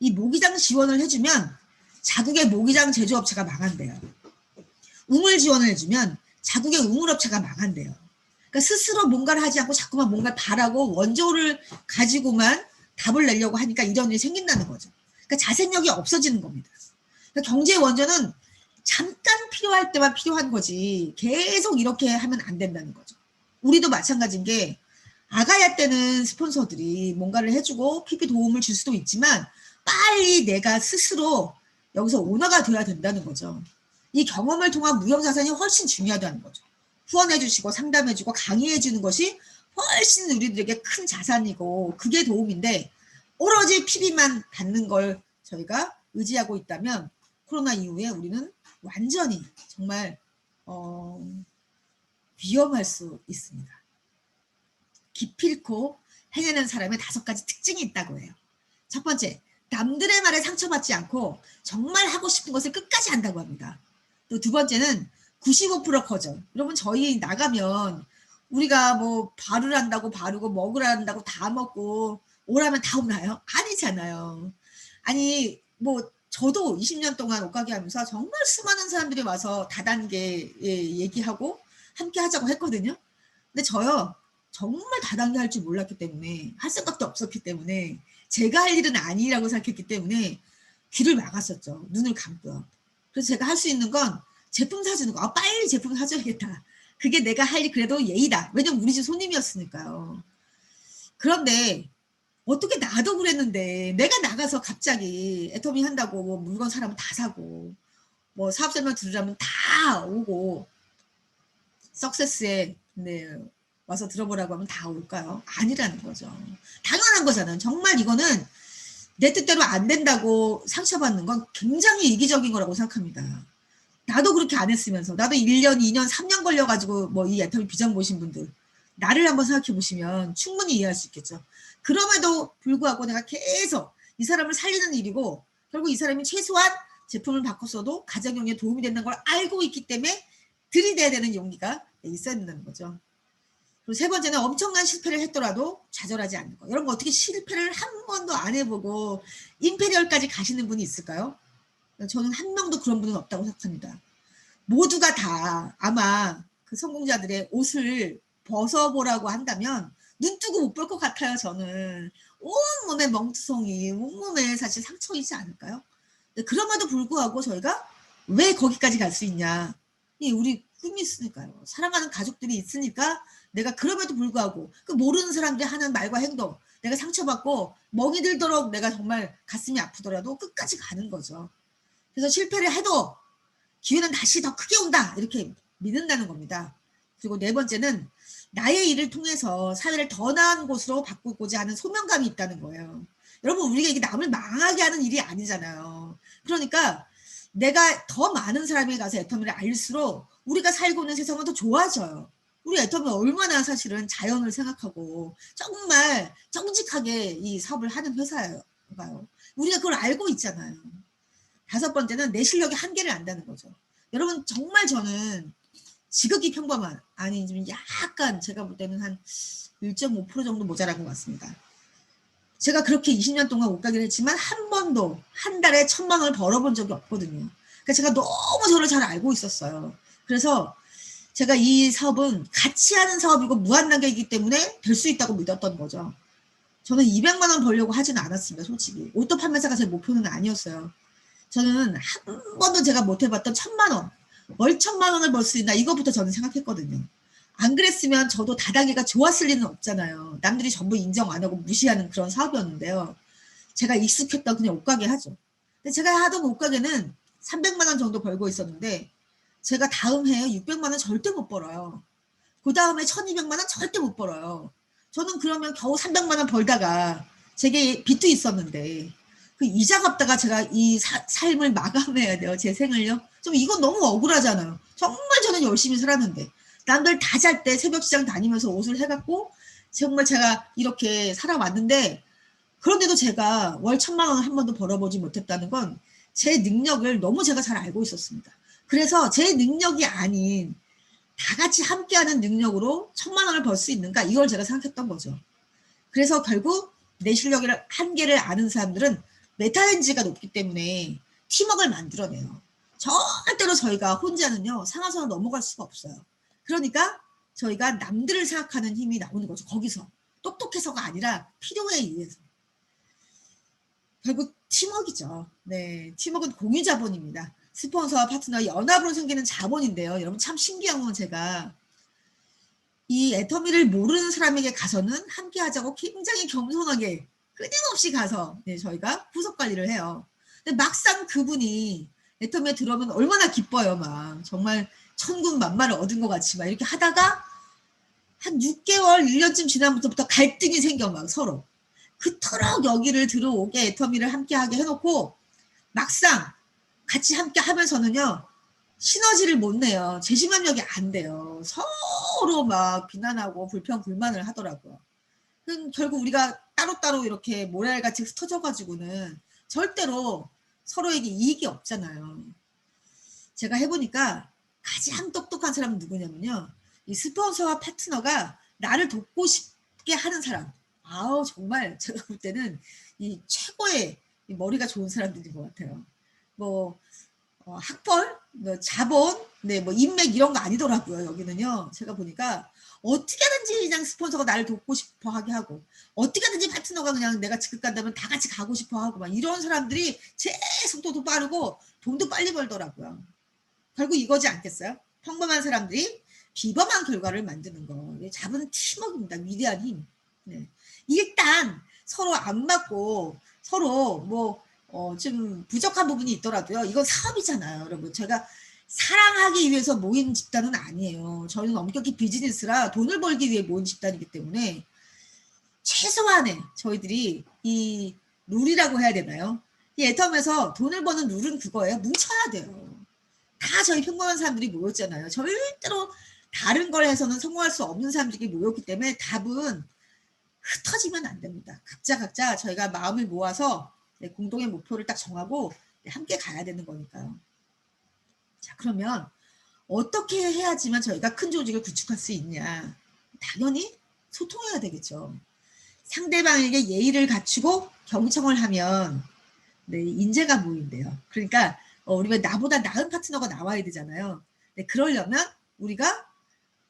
이 모기장 지원을 해주면 자국의 모기장 제조업체가 망한대요. 우물 지원을 해주면 자국의 우물업체가 망한대요. 그러니까 스스로 뭔가를 하지 않고 자꾸만 뭔가를 바라고 원조를 가지고만 답을 내려고 하니까 이런 일이 생긴다는 거죠. 그러니까 자생력이 없어지는 겁니다. 그러니까 경제 원조는 잠깐 필요할 때만 필요한 거지 계속 이렇게 하면 안 된다는 거죠. 우리도 마찬가지인 게 아가야 때는 스폰서들이 뭔가를 해주고 PB 도움을 줄 수도 있지만 빨리 내가 스스로 여기서 오너가 돼야 된다는 거죠. 이 경험을 통한 무형자산이 훨씬 중요하다는 거죠. 후원해주시고 상담해주고 강의해주는 것이 훨씬 우리들에게 큰 자산이고 그게 도움인데 오로지 PB만 받는 걸 저희가 의지하고 있다면 코로나 이후에 우리는 완전히 정말 위험할 수 있습니다. 기필코 해내는 사람의 5가지 특징이 있다고 해요. 첫 번째, 남들의 말에 상처받지 않고 정말 하고 싶은 것을 끝까지 한다고 합니다. 또 두 번째는 95% 거절. 여러분 저희 나가면 우리가 뭐 발을 한다고 바르고 먹으라 한다고 다 먹고 오라면 다 오나요? 아니잖아요. 아니 뭐 저도 20년 동안 옷가게 하면서 정말 수많은 사람들이 와서 다단계 얘기하고 함께 하자고 했거든요. 근데 저요 정말 다단계 할 줄 몰랐기 때문에 할 생각도 없었기 때문에 제가 할 일은 아니라고 생각했기 때문에 귀를 막았었죠. 눈을 감고요. 그래서 제가 할 수 있는 건 제품 사주는 거. 빨리 제품 사줘야겠다. 그게 내가 할 일 그래도 예의다. 왜냐면 우리 집 손님이었으니까요. 그런데 어떻게 나도 그랬는데 내가 나가서 갑자기 애터미 한다고 뭐 물건 사라면 다 사고 뭐 사업 설명 들으라면 다 오고 석세스에 네, 와서 들어보라고 하면 다 올까요? 아니라는 거죠. 당연한 거잖아요. 정말 이거는 내 뜻대로 안 된다고 상처받는 건 굉장히 이기적인 거라고 생각합니다. 나도 그렇게 안 했으면서 나도 1년, 2년, 3년 걸려가지고 뭐 이 애터미 비전 보신 분들 나를 한번 생각해 보시면 충분히 이해할 수 있겠죠. 그럼에도 불구하고 내가 계속 이 사람을 살리는 일이고 결국 이 사람이 최소한 제품을 바꿨어도 가정경제에 도움이 된다는 걸 알고 있기 때문에 들이대야 되는 용기가 있어야 된다는 거죠. 그리고 세 번째는 엄청난 실패를 했더라도 좌절하지 않는 거. 여러분 어떻게 실패를 한 번도 안 해보고 임페리얼까지 가시는 분이 있을까요? 저는 한 명도 그런 분은 없다고 생각합니다. 모두가 다 아마 그 성공자들의 옷을 벗어보라고 한다면 눈 뜨고 못 볼 것 같아요. 저는 온몸에 멍투성이 온몸에 사실 상처이지 않을까요? 그럼에도 불구하고 저희가 왜 거기까지 갈 수 있냐. 우리 꿈이 있으니까요. 사랑하는 가족들이 있으니까 내가 그럼에도 불구하고 그 모르는 사람들이 하는 말과 행동 내가 상처받고 멍이 들도록 내가 정말 가슴이 아프더라도 끝까지 가는 거죠. 그래서 실패를 해도 기회는 다시 더 크게 온다 이렇게 믿는다는 겁니다. 그리고 네 번째는 나의 일을 통해서 사회를 더 나은 곳으로 바꾸고자 하는 소명감이 있다는 거예요. 여러분 우리가 이게 남을 망하게 하는 일이 아니잖아요. 그러니까 내가 더 많은 사람이 가서 애터미를 알릴수록 우리가 살고 있는 세상은 더 좋아져요. 우리 애터미 얼마나 사실은 자연을 생각하고 정말 정직하게 이 사업을 하는 회사예요. 우리가 그걸 알고 있잖아요. 5번째는 내 실력의 한계를 안다는 거죠. 여러분 정말 저는 지극히 평범한 아니면 약간 제가 볼 때는 한 1.5% 정도 모자란 것 같습니다. 제가 그렇게 20년 동안 옷가게를 했지만 한 번도 한 달에 1,000만 원을 벌어본 적이 없거든요. 그러니까 제가 너무 저를 잘 알고 있었어요. 그래서 제가 이 사업은 같이 하는 사업이고 무한단계이기 때문에 될 수 있다고 믿었던 거죠. 저는 200만 원 벌려고 하지는 않았습니다. 솔직히. 옷도 판매사가 제 목표는 아니었어요. 저는 한 번도 제가 못 해봤던 1000만 원, 월 1000만 원을 벌 수 있나 이거부터 저는 생각했거든요. 안 그랬으면 저도 다단계가 좋았을 리는 없잖아요. 남들이 전부 인정 안 하고 무시하는 그런 사업이었는데요. 제가 익숙했던 그냥 옷가게 하죠. 근데 제가 하던 옷가게는 300만 원 정도 벌고 있었는데 제가 다음 해에 600만 원 절대 못 벌어요. 그 다음에 1200만 원 절대 못 벌어요. 저는 그러면 겨우 300만 원 벌다가 제게 빚도 있었는데 그 이자 갚다가 제가 이 삶을 마감해야 돼요. 제 생을요. 좀 이건 너무 억울하잖아요. 정말 저는 열심히 살았는데 남들 다 잘 때 새벽 시장 다니면서 옷을 해갖고 정말 제가 이렇게 살아왔는데 그런데도 제가 월 1000만 원을 한 번도 벌어보지 못했다는 건 제 능력을 너무 제가 잘 알고 있었습니다. 그래서 제 능력이 아닌 다 같이 함께하는 능력으로 1000만 원을 벌 수 있는가 이걸 제가 생각했던 거죠. 그래서 결국 내 실력의 한계를 아는 사람들은 메타인지가 높기 때문에 팀워크를 만들어내요. 절대로 저희가 혼자는요 상하선을 넘어갈 수가 없어요. 그러니까 저희가 남들을 생각하는 힘이 나오는 거죠. 거기서 똑똑해서가 아니라 필요에 의해서. 결국 팀워크이죠. 네, 팀워크는 공유자본입니다. 스폰서와 파트너 연합으로 생기는 자본인데요. 여러분 참 신기한 건 제가 이 애터미를 모르는 사람에게 가서는 함께 하자고 굉장히 겸손하게 끊임없이 가서 네, 저희가 후속 관리를 해요. 근데 막상 그분이 애터미에 들어오면 얼마나 기뻐요. 막 정말 천군 만마를 얻은 것 같이 막 이렇게 하다가 한 6개월 1년쯤 지나면서부터 갈등이 생겨 막 서로. 그토록 여기를 들어오게 애터미를 함께 하게 해놓고 막상 같이 함께 하면서는요 시너지를 못 내요. 재심합력이 안 돼요. 서로 막 비난하고 불평 불만을 하더라고요. 결국 우리가 따로따로 이렇게 모래알같이 흩어져 가지고는 절대로 서로에게 이익이 없잖아요. 제가 해보니까 가장 똑똑한 사람은 누구냐면요. 이 스폰서와 파트너가 나를 돕고 싶게 하는 사람. 아우 정말 제가 볼 때는 이 최고의 이 머리가 좋은 사람들인 것 같아요. 뭐 학벌, 뭐 자본, 네, 뭐 인맥 이런 거 아니더라고요. 여기는요. 제가 보니까 어떻게든지 그냥 스폰서가 나를 돕고 싶어 하게 하고 어떻게든지 파트너가 그냥 내가 직급 간다면 다 같이 가고 싶어 하고 막 이런 사람들이 제일 속도도 빠르고 돈도 빨리 벌더라고요. 결국 이거지 않겠어요? 평범한 사람들이 비범한 결과를 만드는 거. 잡은 팀워크입니다. 위대한 힘. 네. 일단 서로 안 맞고 서로 뭐 좀 부족한 부분이 있더라도요. 이건 사업이잖아요, 여러분. 제가 사랑하기 위해서 모인 집단은 아니에요. 저희는 엄격히 비즈니스라 돈을 벌기 위해 모인 집단이기 때문에 최소한의 저희들이 이 룰이라고 해야 되나요? 이 애텀에서 돈을 버는 룰은 그거예요. 뭉쳐야 돼요. 다 저희 평범한 사람들이 모였잖아요. 절대로 다른 걸 해서는 성공할 수 없는 사람들이 모였기 때문에 답은 흩어지면 안 됩니다. 각자 저희가 마음을 모아서 공동의 목표를 딱 정하고 함께 가야 되는 거니까요. 자, 그러면 어떻게 해야지만 저희가 큰 조직을 구축할 수 있냐? 당연히 소통해야 되겠죠. 상대방에게 예의를 갖추고 경청을 하면 네, 인재가 모인대요. 그러니까 우리가 나보다 나은 파트너가 나와야 되잖아요. 네, 그러려면 우리가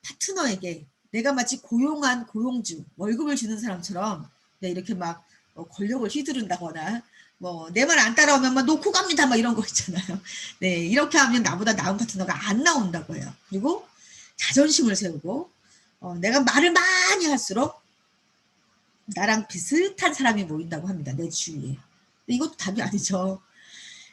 파트너에게 내가 마치 고용한 고용주, 월급을 주는 사람처럼 네, 이렇게 막 권력을 휘두른다거나 뭐 내 말 안 따라오면 막 놓고 갑니다 막 이런 거 있잖아요. 네, 이렇게 하면 나보다 나은 파트너가 안 나온다고 해요. 그리고 자존심을 세우고 내가 말을 많이 할수록 나랑 비슷한 사람이 모인다고 합니다. 내 주위에. 이것도 답이 아니죠.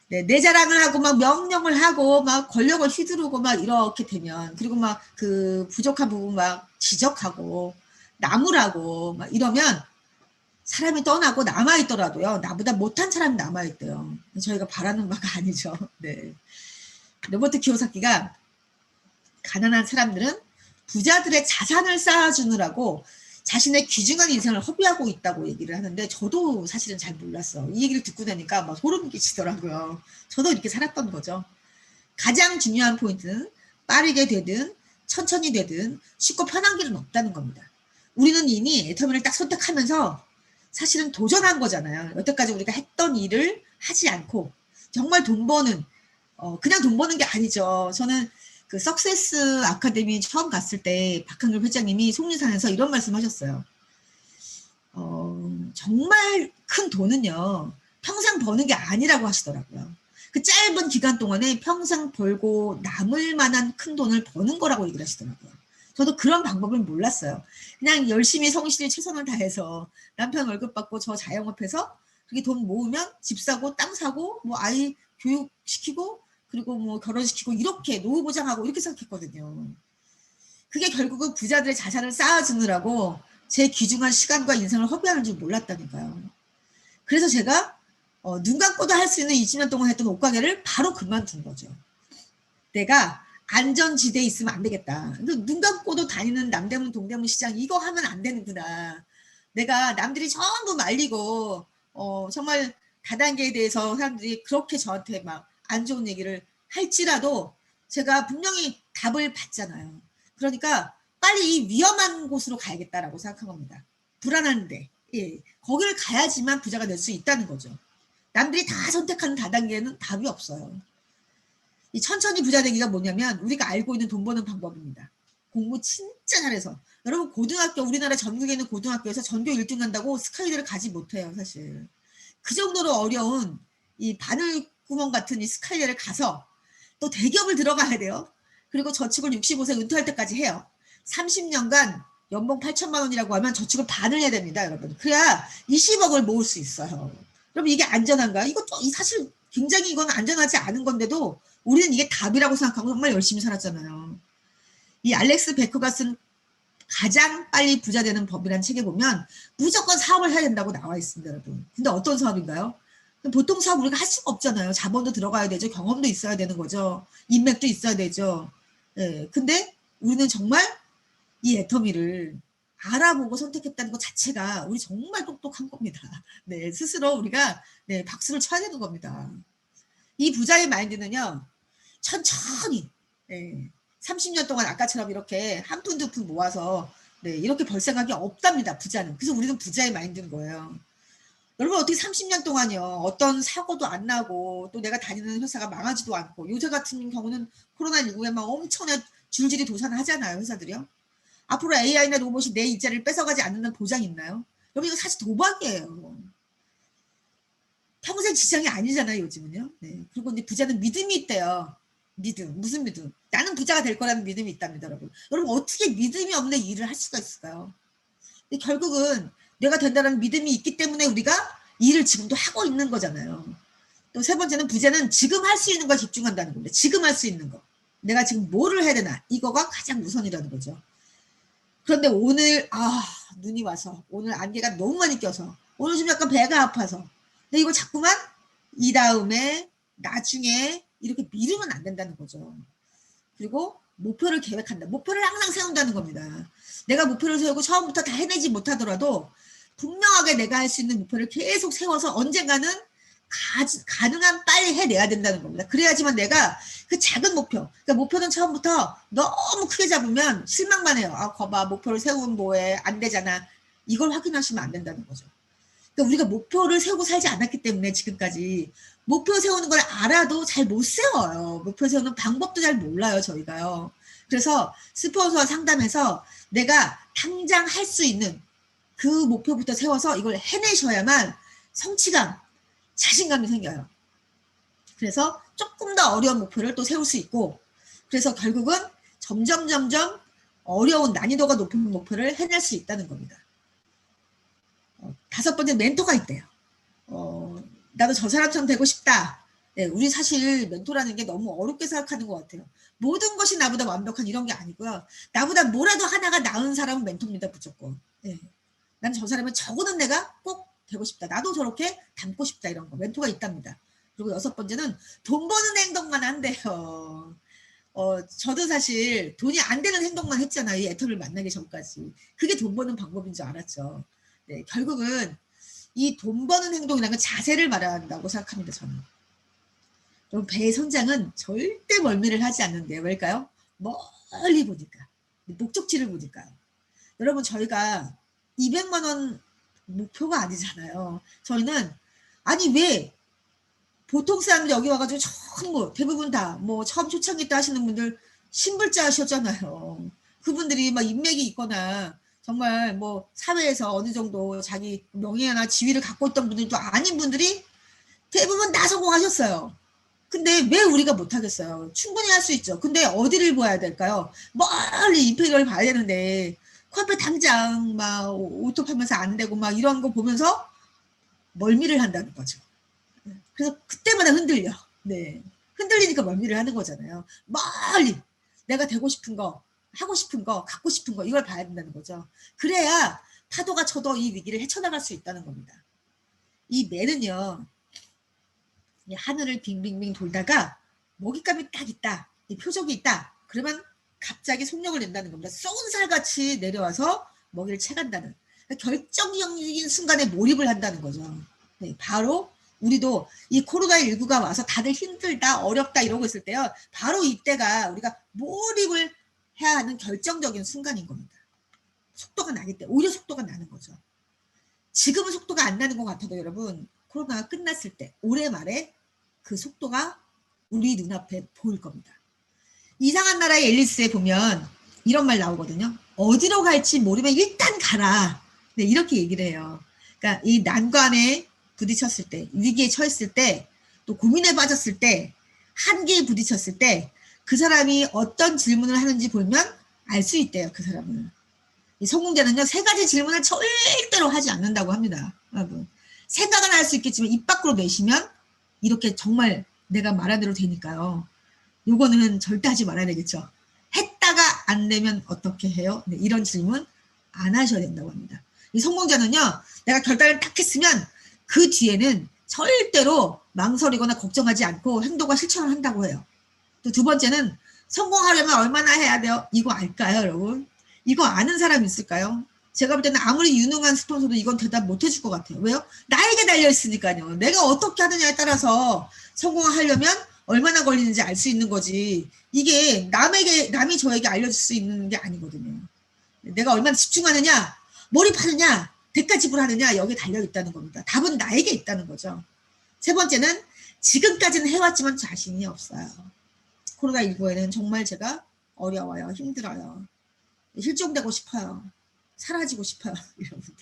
네, 내 자랑을 하고 막 명령을 하고 막 권력을 휘두르고 막 이렇게 되면 그리고 막 그 부족한 부분 막 지적하고 나무라고 막 이러면 사람이 떠나고 남아있더라도요. 나보다 못한 사람이 남아있대요. 저희가 바라는 바가 아니죠. 네. 로버트 키오사키가 가난한 사람들은 부자들의 자산을 쌓아주느라고 자신의 귀중한 인생을 허비하고 있다고 얘기를 하는데 저도 사실은 잘 몰랐어. 이 얘기를 듣고 나니까 막 소름 끼치더라고요. 저도 이렇게 살았던 거죠. 가장 중요한 포인트는 빠르게 되든 천천히 되든 쉽고 편한 길은 없다는 겁니다. 우리는 이미 애터미를 딱 선택하면서 사실은 도전한 거잖아요. 여태까지 우리가 했던 일을 하지 않고 정말 돈 버는 그냥 돈 버는 게 아니죠. 저는 그 석세스 아카데미 처음 갔을 때 박한글 회장님이 속리산에서 이런 말씀 하셨어요. 정말 큰 돈은요, 평생 버는 게 아니라고 하시더라고요. 그 짧은 기간 동안에 평생 벌고 남을 만한 큰 돈을 버는 거라고 얘기를 하시더라고요. 저도 그런 방법을 몰랐어요. 그냥 열심히 성실히 최선을 다해서 남편 월급 받고 저 자영업해서 그게 돈 모으면 집 사고 땅 사고 뭐 아이 교육시키고 그리고 뭐 결혼시키고 이렇게 노후 보장하고 이렇게 생각했거든요. 그게 결국은 부자들의 자산을 쌓아주느라고 제 귀중한 시간과 인생을 허비하는 줄 몰랐다니까요. 그래서 제가 눈 감고도 할 수 있는 20년 동안 했던 옷가게를 바로 그만둔 거죠. 내가 안전지대에 있으면 안 되겠다. 눈 감고도 다니는 남대문 동대문 시장 이거 하면 안 되는구나. 내가 남들이 전부 말리고 정말 다단계에 대해서 사람들이 그렇게 저한테 막 안 좋은 얘기를 할지라도 제가 분명히 답을 받잖아요. 그러니까 빨리 이 위험한 곳으로 가야겠다라고 생각한 겁니다. 불안한데 예, 거기를 가야지만 부자가 될 수 있다는 거죠. 남들이 다 선택하는 다단계에는 답이 없어요. 이 천천히 부자 되기가 뭐냐면 우리가 알고 있는 돈 버는 방법입니다. 공부 진짜 잘해서. 여러분 고등학교 우리나라 전국에 있는 고등학교에서 전교 1등 한다고 스카이대를 가지 못해요. 사실. 그 정도로 어려운 이 바늘구멍 같은 이 스카이대를 가서 또 대기업을 들어가야 돼요. 그리고 저축을 65세 은퇴할 때까지 해요. 30년간 연봉 8천만 원이라고 하면 저축을 반을 해야 됩니다. 여러분. 그래야 20억을 모을 수 있어요. 그럼 이게 안전한가? 이것도 사실 굉장히 이건 안전하지 않은 건데도 우리는 이게 답이라고 생각하고 정말 열심히 살았잖아요. 이 알렉스 베커가 쓴 가장 빨리 부자 되는 법이라는 책에 보면 무조건 사업을 해야 된다고 나와 있습니다, 여러분. 근데 어떤 사업인가요? 보통 사업 우리가 할 수가 없잖아요. 자본도 들어가야 되죠. 경험도 있어야 되는 거죠. 인맥도 있어야 되죠. 예, 근데 우리는 정말 이 애터미를 알아보고 선택했다는 것 자체가 우리 정말 똑똑한 겁니다. 네, 스스로 우리가 네, 박수를 쳐야 되는 겁니다. 이 부자의 마인드는요, 천천히 30년 동안 아까처럼 이렇게 한 푼 두 푼 모아서 이렇게 벌 생각이 없답니다. 부자는. 그래서 우리는 부자의 마인드인 거예요. 여러분 어떻게 30년 동안요 어떤 사고도 안 나고 또 내가 다니는 회사가 망하지도 않고 요새 같은 경우는 코로나19에 막 엄청나게 줄줄이 도산하잖아요. 회사들이요. 앞으로 AI나 로봇이 내 일자리를 뺏어가지 않는 보장이 있나요? 여러분 이거 사실 도박이에요. 평생 지장이 아니잖아요. 요즘은요. 네. 그리고 이제 부자는 믿음이 있대요. 믿음. 무슨 믿음? 나는 부자가 될 거라는 믿음이 있답니다. 여러분. 여러분 어떻게 믿음이 없는 일을 할 수가 있을까요? 근데 결국은 내가 된다는 믿음이 있기 때문에 우리가 일을 지금도 하고 있는 거잖아요. 또 세 번째는 부자는 지금 할 수 있는 거 집중한다는 겁니다. 지금 할 수 있는 거. 내가 지금 뭐를 해야 되나. 이거가 가장 우선이라는 거죠. 그런데 오늘 눈이 와서 오늘 안개가 너무 많이 껴서 오늘 좀 약간 배가 아파서 근데 이거 자꾸만 이 다음에 나중에 이렇게 미루면 안 된다는 거죠. 그리고 목표를 계획한다. 목표를 항상 세운다는 겁니다. 내가 목표를 세우고 처음부터 다 해내지 못하더라도 분명하게 내가 할 수 있는 목표를 계속 세워서 언젠가는 가능한 빨리 해내야 된다는 겁니다. 그래야지만 내가 그 작은 목표, 그러니까 목표는 처음부터 너무 크게 잡으면 실망만 해요. 거봐 목표를 세우면 뭐해 안 되잖아. 이걸 확인하시면 안 된다는 거죠. 그러니까 우리가 목표를 세우고 살지 않았기 때문에 지금까지 목표 세우는 걸 알아도 잘 못 세워요. 목표 세우는 방법도 잘 몰라요. 저희가요. 그래서 스폰서와 상담해서 내가 당장 할 수 있는 그 목표부터 세워서 이걸 해내셔야만 성취감, 자신감이 생겨요. 그래서 조금 더 어려운 목표를 또 세울 수 있고 그래서 결국은 점점 어려운 난이도가 높은 목표를 해낼 수 있다는 겁니다. 다섯 번째 멘토가 있대요. 나도 저 사람처럼 되고 싶다. 네, 우리 사실 멘토라는 게 너무 어렵게 생각하는 것 같아요. 모든 것이 나보다 완벽한 이런 게 아니고요. 나보다 뭐라도 하나가 나은 사람은 멘토입니다. 무조건. 네. 난 저 사람은 적어도 내가 꼭 되고 싶다. 나도 저렇게 닮고 싶다. 이런 거. 멘토가 있답니다. 그리고 여섯 번째는 돈 버는 행동만 한대요. 저도 사실 돈이 안 되는 행동만 했잖아요. 이 애터를 만나기 전까지. 그게 돈 버는 방법인 줄 알았죠. 네, 결국은 이 돈 버는 행동이라는 건 자세를 말한다고 생각합니다. 저는. 그럼 배의 성장은 절대 멀미를 하지 않는데요. 왜일까요? 멀리 보니까. 목적지를 보니까요. 여러분 저희가 200만 원 목표가 아니잖아요. 저희는 아니 왜 보통 사람들이 여기 와가지고 전부 대부분 다 뭐 처음 초창기 때 하시는 분들 신불자 하셨잖아요. 그분들이 막 인맥이 있거나 정말 뭐 사회에서 어느 정도 자기 명예나 지위를 갖고 있던 분들도 아닌 분들이 대부분 다 성공하셨어요. 근데 왜 우리가 못하겠어요? 충분히 할 수 있죠. 근데 어디를 봐야 될까요? 멀리 임페리얼 봐야 되는데 코앞에 당장 막 오토 팔면서 안 되고 막 이런 거 보면서 멀미를 한다는 거죠. 그래서 그때마다 흔들려. 네. 흔들리니까 멀미를 하는 거잖아요. 멀리 내가 되고 싶은 거, 하고 싶은 거, 갖고 싶은 거 이걸 봐야 된다는 거죠. 그래야 파도가 쳐도 이 위기를 헤쳐나갈 수 있다는 겁니다. 이 매는요. 하늘을 빙빙빙 돌다가 먹잇감이 딱 있다. 이 표적이 있다. 그러면 갑자기 속력을 낸다는 겁니다. 쏜살같이 내려와서 먹이를 채간다는 결정적인 순간에 몰입을 한다는 거죠. 네, 바로 우리도 이 코로나19가 와서 다들 힘들다, 어렵다 이러고 있을 때요. 바로 이때가 우리가 몰입을 해야 하는 결정적인 순간인 겁니다. 속도가 나기 때문에 오히려 속도가 나는 거죠. 지금은 속도가 안 나는 것 같아도 여러분 코로나가 끝났을 때 올해 말에 그 속도가 우리 눈앞에 보일 겁니다. 이상한 나라의 앨리스에 보면 이런 말 나오거든요. 어디로 갈지 모르면 일단 가라. 네, 이렇게 얘기를 해요. 그러니까 이 난관에 부딪혔을 때, 위기에 처했을 때, 또 고민에 빠졌을 때, 한계에 부딪혔을 때 그 사람이 어떤 질문을 하는지 보면 알 수 있대요. 그 사람은. 이 성공자는요. 3가지 질문을 절대로 하지 않는다고 합니다. 여러분. 생각은 할 수 있겠지만 입 밖으로 내시면 이렇게 정말 내가 말한 대로 되니까요. 요거는 절대 하지 말아야 되겠죠. 했다가 안 되면 어떻게 해요? 네, 이런 질문 안 하셔야 된다고 합니다. 이 성공자는요. 내가 결단을 딱 했으면 그 뒤에는 절대로 망설이거나 걱정하지 않고 행동과 실천을 한다고 해요. 또 2번째는 성공하려면 얼마나 해야 돼요? 이거 알까요, 여러분? 이거 아는 사람 있을까요? 제가 볼 때는 아무리 유능한 스폰서도 이건 대답 못 해줄 것 같아요. 왜요? 나에게 달려있으니까요. 내가 어떻게 하느냐에 따라서 성공하려면 얼마나 걸리는지 알 수 있는 거지. 이게 남이 저에게 알려줄 수 있는 게 아니거든요. 내가 얼마나 집중하느냐, 몰입하느냐, 대가 지불하느냐, 여기에 달려있다는 겁니다. 답은 나에게 있다는 거죠. 3번째는 지금까지는 해왔지만 자신이 없어요. 코로나19에는 정말 제가 어려워요. 힘들어요. 실종되고 싶어요. 사라지고 싶어요. 여러분들.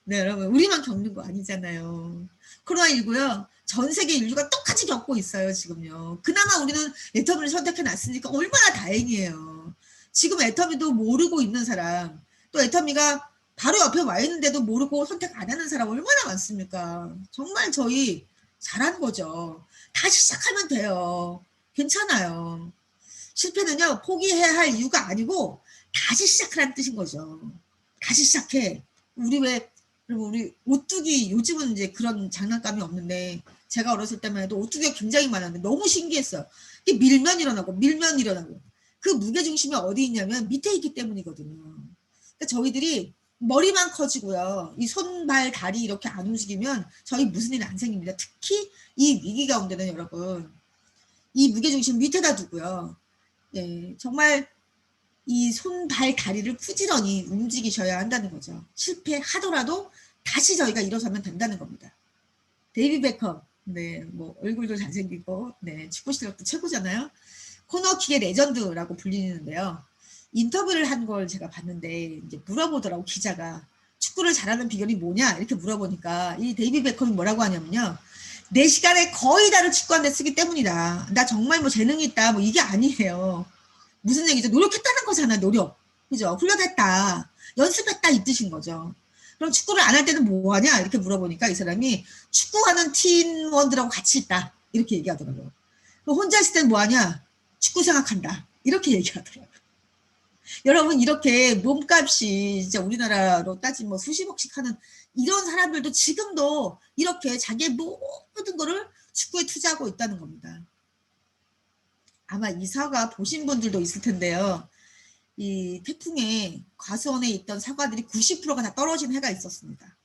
네, 여러분. 우리만 겪는 거 아니잖아요. 코로나19요. 전 세계 인류가 똑같이 겪고 있어요. 지금요. 그나마 우리는 애터미를 선택해놨으니까 얼마나 다행이에요. 지금 애터미도 모르고 있는 사람, 또 애터미가 바로 옆에 와 있는데도 모르고 선택 안 하는 사람 얼마나 많습니까? 정말 저희 잘한 거죠. 다시 시작하면 돼요. 괜찮아요. 실패는요, 포기해야 할 이유가 아니고 다시 시작하라는 뜻인 거죠. 다시 시작해. 그리고 우리 오뚜기, 요즘은 이제 그런 장난감이 없는데 제가 어렸을 때만 해도 오뚜기가 굉장히 많았는데 너무 신기했어요. 이게 밀면 일어나고 그 무게중심이 어디 있냐면 밑에 있기 때문이거든요. 그러니까 저희들이 머리만 커지고요. 이 손, 발, 다리 이렇게 안 움직이면 저희 무슨 일 안 생깁니다. 특히 이 위기 가운데는 여러분 이 무게중심 밑에다 두고요. 예, 정말 이 손, 발, 다리를 부지런히 움직이셔야 한다는 거죠. 실패하더라도 다시 저희가 일어서면 된다는 겁니다. 데이비 베컴, 네, 뭐 얼굴도 잘생기고, 네, 축구 실력도 최고잖아요. 코너킥의 레전드라고 불리는데요. 인터뷰를 한 걸 제가 봤는데 이제 물어보더라고 기자가 축구를 잘하는 비결이 뭐냐 이렇게 물어보니까 이 데이비 베컴이 뭐라고 하냐면요. 내 시간에 거의 다를 축구한테 쓰기 때문이다. 나 정말 뭐 재능이 있다. 뭐 이게 아니에요. 무슨 얘기죠? 노력했다는 거잖아, 노력. 그죠? 훈련했다. 연습했다 이 뜻인 거죠. 그럼 축구를 안 할 때는 뭐 하냐? 이렇게 물어보니까 이 사람이 축구하는 팀원들하고 같이 있다. 이렇게 얘기하더라고요. 그럼 혼자 있을 때는 뭐 하냐? 축구 생각한다. 이렇게 얘기하더라고요. 여러분, 이렇게 몸값이 진짜 우리나라로 따지면 뭐 수십억씩 하는 이런 사람들도 지금도 이렇게 자기의 모든 거를 축구에 투자하고 있다는 겁니다. 아마 이 사과 보신 분들도 있을 텐데요. 이 태풍에 과수원에 있던 사과들이 90%가 다 떨어진 해가 있었습니다.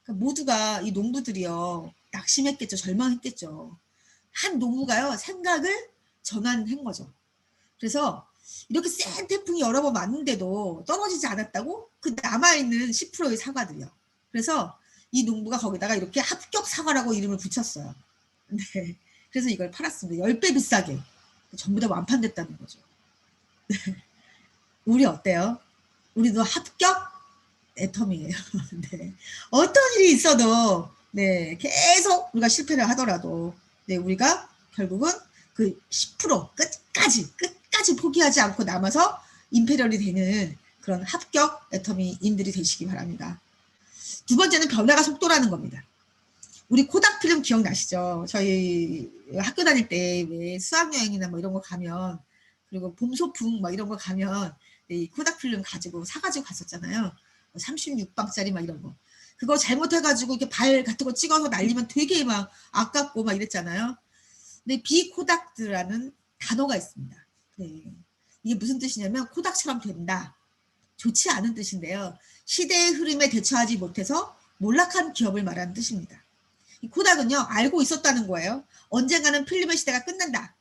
그러니까 모두가 이 농부들이요. 낙심했겠죠. 절망했겠죠. 한 농부가요. 생각을 전환한 거죠. 그래서 이렇게 센 태풍이 여러 번 왔는데도 떨어지지 않았다고 그 남아있는 10%의 사과들이요. 그래서 이 농부가 거기다가 이렇게 합격 사과라고 이름을 붙였어요. 네. 그래서 이걸 팔았습니다. 10배 비싸게. 전부 다 완판됐다는 거죠. 우리 어때요? 우리도 합격 애텀이에요. 네. 어떤 일이 있어도 네, 계속 우리가 실패를 하더라도 네, 우리가 결국은 그 10% 끝까지 포기하지 않고 남아서 임페리얼이 되는 그런 합격 애터미인들이 되시기 바랍니다. 두 번째는 변화가 속도라는 겁니다. 우리 코닥 필름 기억나시죠? 저희 학교 다닐 때 왜 수학여행이나 뭐 이런 거 가면, 그리고 봄 소풍 막 이런 거 가면 이 코닥 필름 가지고 사가지고 갔었잖아요. 36방짜리 막 이런 거. 그거 잘못해가지고 이렇게 발 같은 거 찍어서 날리면 되게 막 아깝고 막 이랬잖아요. 근데 비코닥드라는 단어가 있습니다. 네. 이게 무슨 뜻이냐면 코닥처럼 된다. 좋지 않은 뜻인데요. 시대의 흐름에 대처하지 못해서 몰락한 기업을 말하는 뜻입니다. 이 코닥은요, 알고 있었다는 거예요. 언젠가는 필름의 시대가 끝난다.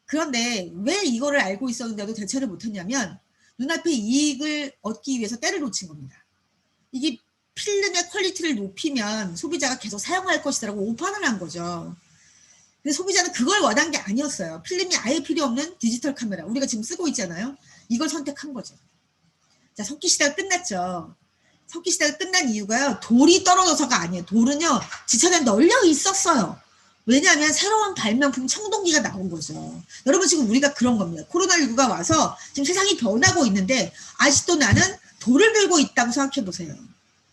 그런데 왜 이거를 알고 있었는데도 대처를 못했냐면 눈앞에 이익을 얻기 위해서 때를 놓친 겁니다. 이게 필름의 퀄리티를 높이면 소비자가 계속 사용할 것이라고 오판을 한 거죠. 근데 소비자는 그걸 원한 게 아니었어요. 필름이 아예 필요 없는 디지털 카메라, 우리가 지금 쓰고 있잖아요. 이걸 선택한 거죠. 자, 석기 시대가 끝났죠. 석기 시대가 끝난 이유가요, 돌이 떨어져서가 아니에요. 돌은요, 지천에 널려 있었어요. 왜냐하면 새로운 발명품 청동기가 나온 거죠. 여러분, 지금 우리가 그런 겁니다. 코로나19가 와서 지금 세상이 변하고 있는데 아직도 나는 돌을 들고 있다고 생각해 보세요.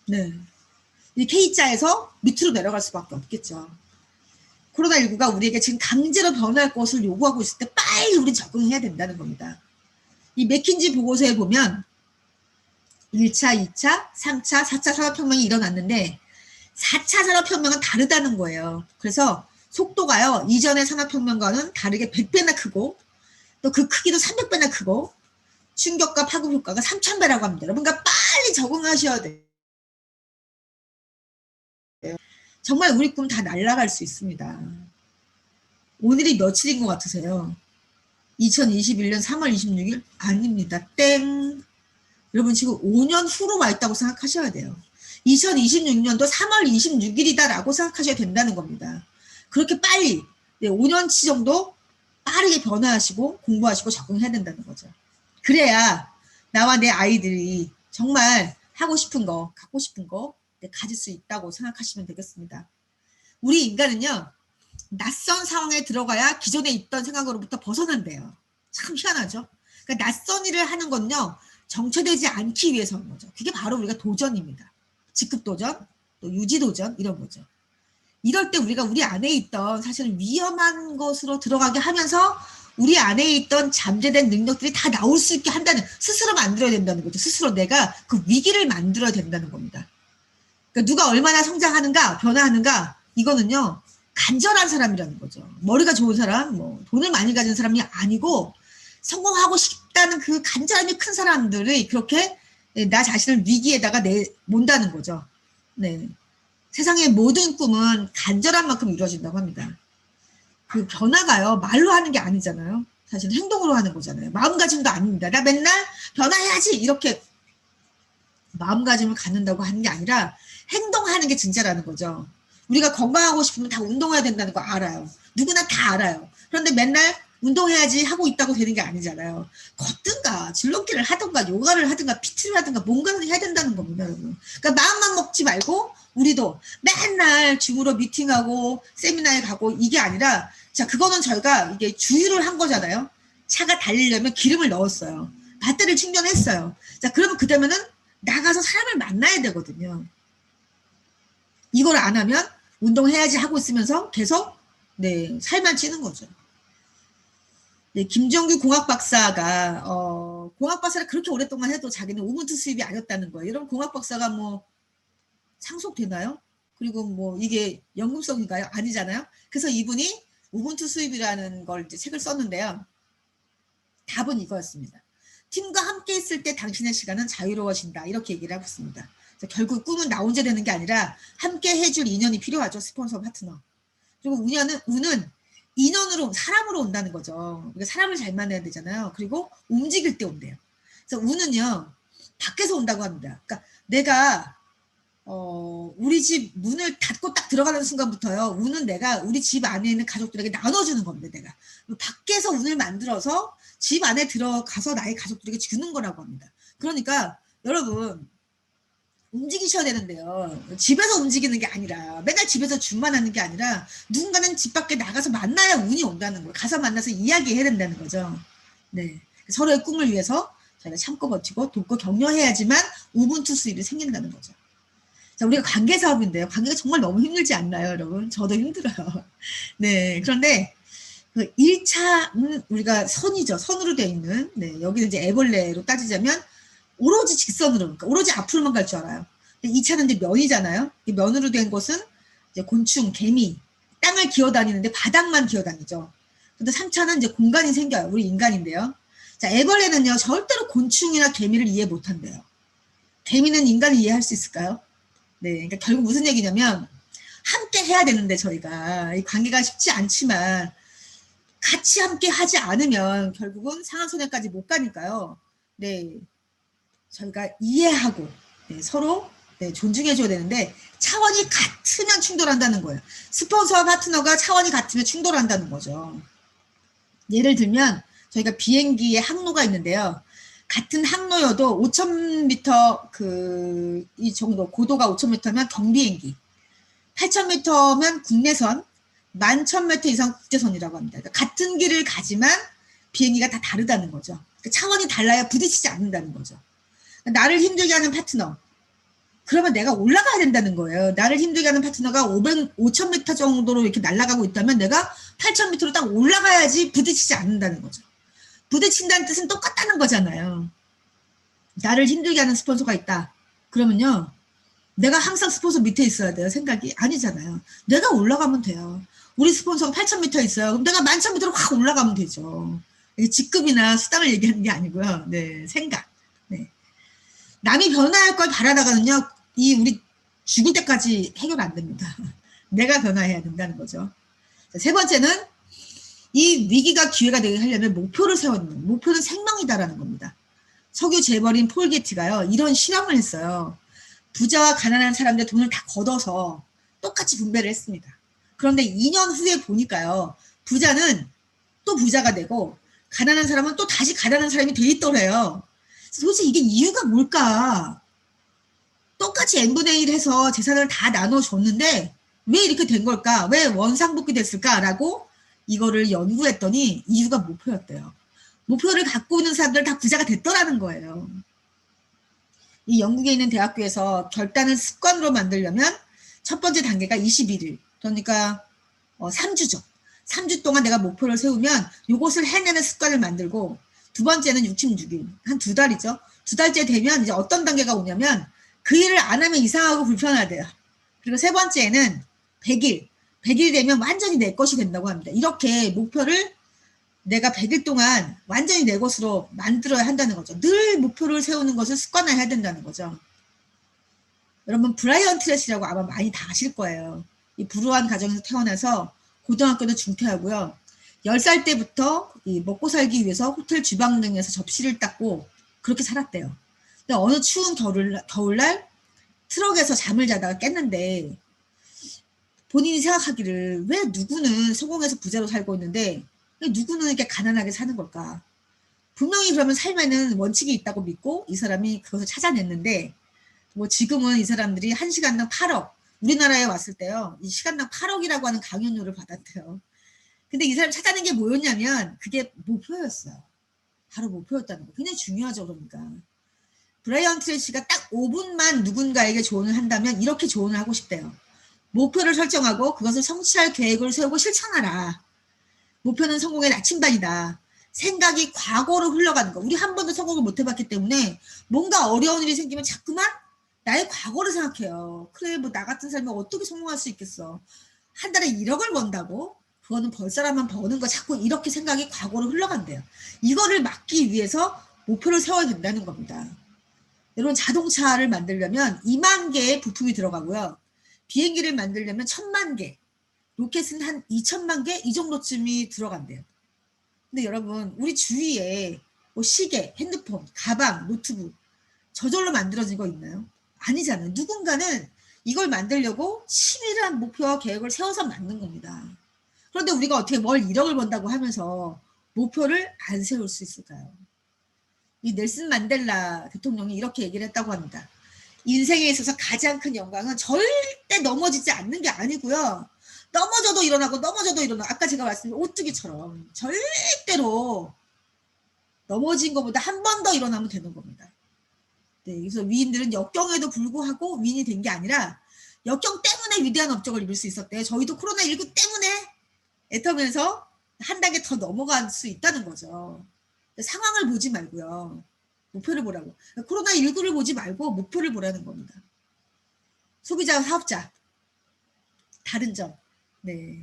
네. 이 K자에서 밑으로 내려갈 수밖에 없겠죠. 코로나19가 우리에게 지금 강제로 변할 것을 요구하고 있을 때 빨리 우리 적응해야 된다는 겁니다. 이 맥킨지 보고서에 보면 1차, 2차, 3차, 4차 산업혁명이 일어났는데 4차 산업혁명은 다르다는 거예요. 그래서 속도가요, 이전의 산업혁명과는 다르게 100배나 크고 또 그 크기도 300배나 크고 충격과 파급 효과가 3000배라고 합니다. 여러분, 그러니까 빨리 적응하셔야 돼요. 정말 우리 꿈 다 날아갈 수 있습니다. 오늘이 며칠인 것 같으세요? 2021년 3월 26일? 아닙니다. 땡. 여러분, 지금 5년 후로 와 있다고 생각하셔야 돼요. 2026년도 3월 26일이다라고 생각하셔야 된다는 겁니다. 그렇게 빨리 5년치 정도 빠르게 변화하시고 공부하시고 적응해야 된다는 거죠. 그래야 나와 내 아이들이 정말 하고 싶은 거, 갖고 싶은 거 가질 수 있다고 생각하시면 되겠습니다. 우리 인간은요, 낯선 상황에 들어가야 기존에 있던 생각으로부터 벗어난대요. 참 희한하죠? 그러니까 낯선 일을 하는 건요, 정체되지 않기 위해서인 거죠. 그게 바로 우리가 도전입니다. 직급 도전, 또 유지 도전, 이런 거죠. 이럴 때 우리가 우리 안에 있던 사실은 위험한 것으로 들어가게 하면서 우리 안에 있던 잠재된 능력들이 다 나올 수 있게 한다는, 스스로 만들어야 된다는 거죠. 스스로 내가 그 위기를 만들어야 된다는 겁니다. 그러니까 누가 얼마나 성장하는가, 변화하는가, 이거는요, 간절한 사람이라는 거죠. 머리가 좋은 사람, 뭐 돈을 많이 가진 사람이 아니고 성공하고 싶다는 그 간절함이 큰 사람들이 그렇게 나 자신을 위기에다가 내몬다는 거죠. 네. 세상의 모든 꿈은 간절한 만큼 이루어진다고 합니다. 그 변화가요, 말로 하는 게 아니잖아요. 사실 행동으로 하는 거잖아요. 마음가짐도 아닙니다. 나 맨날 변화해야지 이렇게 마음가짐을 갖는다고 하는 게 아니라 행동하는 게 진짜라는 거죠. 우리가 건강하고 싶으면 다 운동해야 된다는 거 알아요. 누구나 다 알아요. 그런데 맨날 운동해야지 하고 있다고 되는 게 아니잖아요. 걷든가 줄넘기를 하든가 요가를 하든가 PT를 하든가 뭔가를 해야 된다는 겁니다, 여러분. 그러니까 마음만 먹지 말고 우리도 맨날 줌으로 미팅하고 세미나에 가고 이게 아니라, 자, 그거는 저희가 이게 주유를 한 거잖아요. 차가 달리려면 기름을 넣었어요. 배터리를 충전했어요. 자, 그러면 그다음에는 나가서 사람을 만나야 되거든요. 이걸 안 하면 운동해야지 하고 있으면서 계속 살만 찌는 거죠. 김정규 공학 박사가 공학 박사를 그렇게 오랫동안 해도 자기는 우문투 수입이 아니었다는 거예요. 여러분, 공학 박사가 뭐 상속되나요? 그리고 뭐 이게 연금성인가요? 아니잖아요. 그래서 이분이 우문투 수입이라는 걸 이제 책을 썼는데요. 답은 이거였습니다. 팀과 함께 있을 때 당신의 시간은 자유로워진다, 이렇게 얘기를 하고 있습니다. 결국 꿈은 나 혼자 되는 게 아니라 함께 해줄 인연이 필요하죠. 스폰서, 파트너. 그리고 운은 인연으로, 사람으로 온다는 거죠. 우리가 사람을 잘 만나야 되잖아요. 그리고 움직일 때 온대요. 그래서 운은요, 밖에서 온다고 합니다. 그러니까 내가 우리 집 문을 닫고 딱 들어가는 순간부터요, 운은 내가 우리 집 안에 있는 가족들에게 나눠주는 겁니다. 내가 밖에서 운을 만들어서 집 안에 들어가서 나의 가족들에게 주는 거라고 합니다. 그러니까 여러분 움직이셔야 되는데요. 집에서 움직이는 게 아니라 맨날 집에서 줌만 하는 게 아니라 누군가는 집 밖에 나가서 만나야 운이 온다는 거예요. 가서 만나서 이야기해야 된다는 거죠. 네, 서로의 꿈을 위해서 저희가 참고 버티고 돕고 격려해야지만 우분투 수입이 생긴다는 거죠. 자, 우리가 관계 사업인데요. 관계가 정말 너무 힘들지 않나요, 여러분? 저도 힘들어요. 네, 그런데 그 1차는 우리가 선이죠. 선으로 되어 있는, 네, 여기는 이제 애벌레로 따지자면 오로지 직선으로, 그러니까 오로지 앞으로만 갈 줄 알아요. 2차는 이제 면이잖아요. 면으로 된 것은 이제 곤충, 개미, 땅을 기어다니는데 바닥만 기어다니죠. 근데 3차는 이제 공간이 생겨요. 우리 인간인데요. 자, 애벌레는요, 절대로 곤충이나 개미를 이해 못 한대요. 개미는 인간을 이해할 수 있을까요? 네, 그러니까 결국 무슨 얘기냐면, 함께 해야 되는데 저희가, 이 관계가 쉽지 않지만, 같이 함께 하지 않으면 결국은 상하선에까지 못 가니까요. 네, 저희가 이해하고 네, 서로 네, 존중해줘야 되는데 차원이 같으면 충돌한다는 거예요. 스폰서와 파트너가 차원이 같으면 충돌한다는 거죠. 예를 들면 저희가 비행기에 항로가 있는데요. 같은 항로여도 5,000m 이 정도 고도가 5,000m면 경비행기, 8,000m면 국내선, 11,000m 이상 국제선이라고 합니다. 그러니까 같은 길을 가지만 비행기가 다 다르다는 거죠. 그러니까 차원이 달라야 부딪히지 않는다는 거죠. 나를 힘들게 하는 파트너, 그러면 내가 올라가야 된다는 거예요. 나를 힘들게 하는 파트너가 5,000m 정도로 이렇게 날아가고 있다면 내가 8,000m로 딱 올라가야지 부딪히지 않는다는 거죠. 부딪힌다는 뜻은 똑같다는 거잖아요. 나를 힘들게 하는 스폰서가 있다. 그러면요, 내가 항상 스폰서 밑에 있어야 돼요. 생각이 아니잖아요. 내가 올라가면 돼요. 우리 스폰서가 8,000m 있어요. 그럼 내가 11,000m로 확 올라가면 되죠. 이게 직급이나 수당을 얘기하는 게 아니고요. 네, 생각. 네. 남이 변화할 걸 바라다가는요, 우리 죽을 때까지 해결 안 됩니다. 내가 변화해야 된다는 거죠. 자, 세 번째는 이 위기가 기회가 되게 하려면 목표를 세워야 됩니다. 목표는 생명이다라는 겁니다. 석유 재벌인 폴 게티가요, 이런 실험을 했어요. 부자와 가난한 사람들 돈을 다 걷어서 똑같이 분배를 했습니다. 그런데 2년 후에 보니까요, 부자는 또 부자가 되고 가난한 사람은 또 다시 가난한 사람이 돼 있더래요. 도대체 이게 이유가 뭘까? 똑같이 n분의 1 해서 재산을 다 나눠줬는데 왜 이렇게 된 걸까? 왜 원상복귀 됐을까라고 이거를 연구했더니 이유가 목표였대요. 목표를 갖고 있는 사람들 다 부자가 됐더라는 거예요. 이 영국에 있는 대학교에서 결단을 습관으로 만들려면 첫 번째 단계가 21일, 그러니까 3주죠. 3주 동안 내가 목표를 세우면 이것을 해내는 습관을 만들고, 두 번째는 66일, 한 2달이죠. 2달째 되면 이제 어떤 단계가 오냐면 그 일을 안 하면 이상하고 불편하대요. 그리고 세 번째는 100일, 100일 되면 완전히 내 것이 된다고 합니다. 이렇게 목표를 내가 100일 동안 완전히 내 것으로 만들어야 한다는 거죠. 늘 목표를 세우는 것을 습관화해야 된다는 거죠. 여러분, 브라이언 트레시라고 아마 많이 다 아실 거예요. 이 불우한 가정에서 태어나서 고등학교는 중퇴하고요. 10살 때부터 이 먹고 살기 위해서 호텔 주방 등에서 접시를 닦고 그렇게 살았대요. 근데 어느 추운 겨울날 트럭에서 잠을 자다가 깼는데 본인이 생각하기를 왜 누구는 성공해서 부자로 살고 있는데 왜 누구는 이렇게 가난하게 사는 걸까? 분명히 그러면 삶에는 원칙이 있다고 믿고 이 사람이 그것을 찾아냈는데, 뭐 지금은 이 사람들이 1시간당 8억, 우리나라에 왔을 때요, 이 시간당 8억이라고 하는 강연료를 받았대요. 근데 이 사람이 찾아낸 게 뭐였냐면 그게 목표였어요. 바로 목표였다는 거. 굉장히 중요하죠. 그러니까 브라이언 트레시가 딱 5분만 누군가에게 조언을 한다면 이렇게 조언을 하고 싶대요. 목표를 설정하고 그것을 성취할 계획을 세우고 실천하라. 목표는 성공의 나침반이다. 생각이 과거로 흘러가는 거. 우리 한 번도 성공을 못 해봤기 때문에 뭔가 어려운 일이 생기면 자꾸만 나의 과거를 생각해요. 그래, 뭐 나 같은 사람이 어떻게 성공할 수 있겠어. 한 달에 1억을 번다고? 그거는 벌 사람만 버는 거, 자꾸 이렇게 생각이 과거로 흘러간대요. 이거를 막기 위해서 목표를 세워야 된다는 겁니다. 여러분, 자동차를 만들려면 2만 개의 부품이 들어가고요. 비행기를 만들려면 1,000만 개, 로켓은 한 2천만 개 이 정도쯤이 들어간대요. 근데 여러분, 우리 주위에 뭐 시계, 핸드폰, 가방, 노트북 저절로 만들어진 거 있나요? 아니잖아요. 누군가는 이걸 만들려고 치밀한 목표와 계획을 세워서 만든 겁니다. 그런데 우리가 어떻게 월 1억을 번다고 하면서 목표를 안 세울 수 있을까요? 이 넬슨 만델라 대통령이 이렇게 얘기를 했다고 합니다. 인생에 있어서 가장 큰 영광은 절대 넘어지지 않는 게 아니고요. 넘어져도 일어나고 넘어져도 일어나. 아까 제가 말씀드린 오뚜기처럼 절대로 넘어진 것보다 한 번 더 일어나면 되는 겁니다. 네, 그래서 위인들은 역경에도 불구하고 위인이 된 게 아니라 역경 때문에 위대한 업적을 이룰 수 있었대요. 저희도 코로나19 때문에 애터면서 한 단계 더 넘어갈 수 있다는 거죠. 상황을 보지 말고요. 목표를 보라고. 코로나19를 보지 말고 목표를 보라는 겁니다. 소비자, 사업자. 다른 점. 네.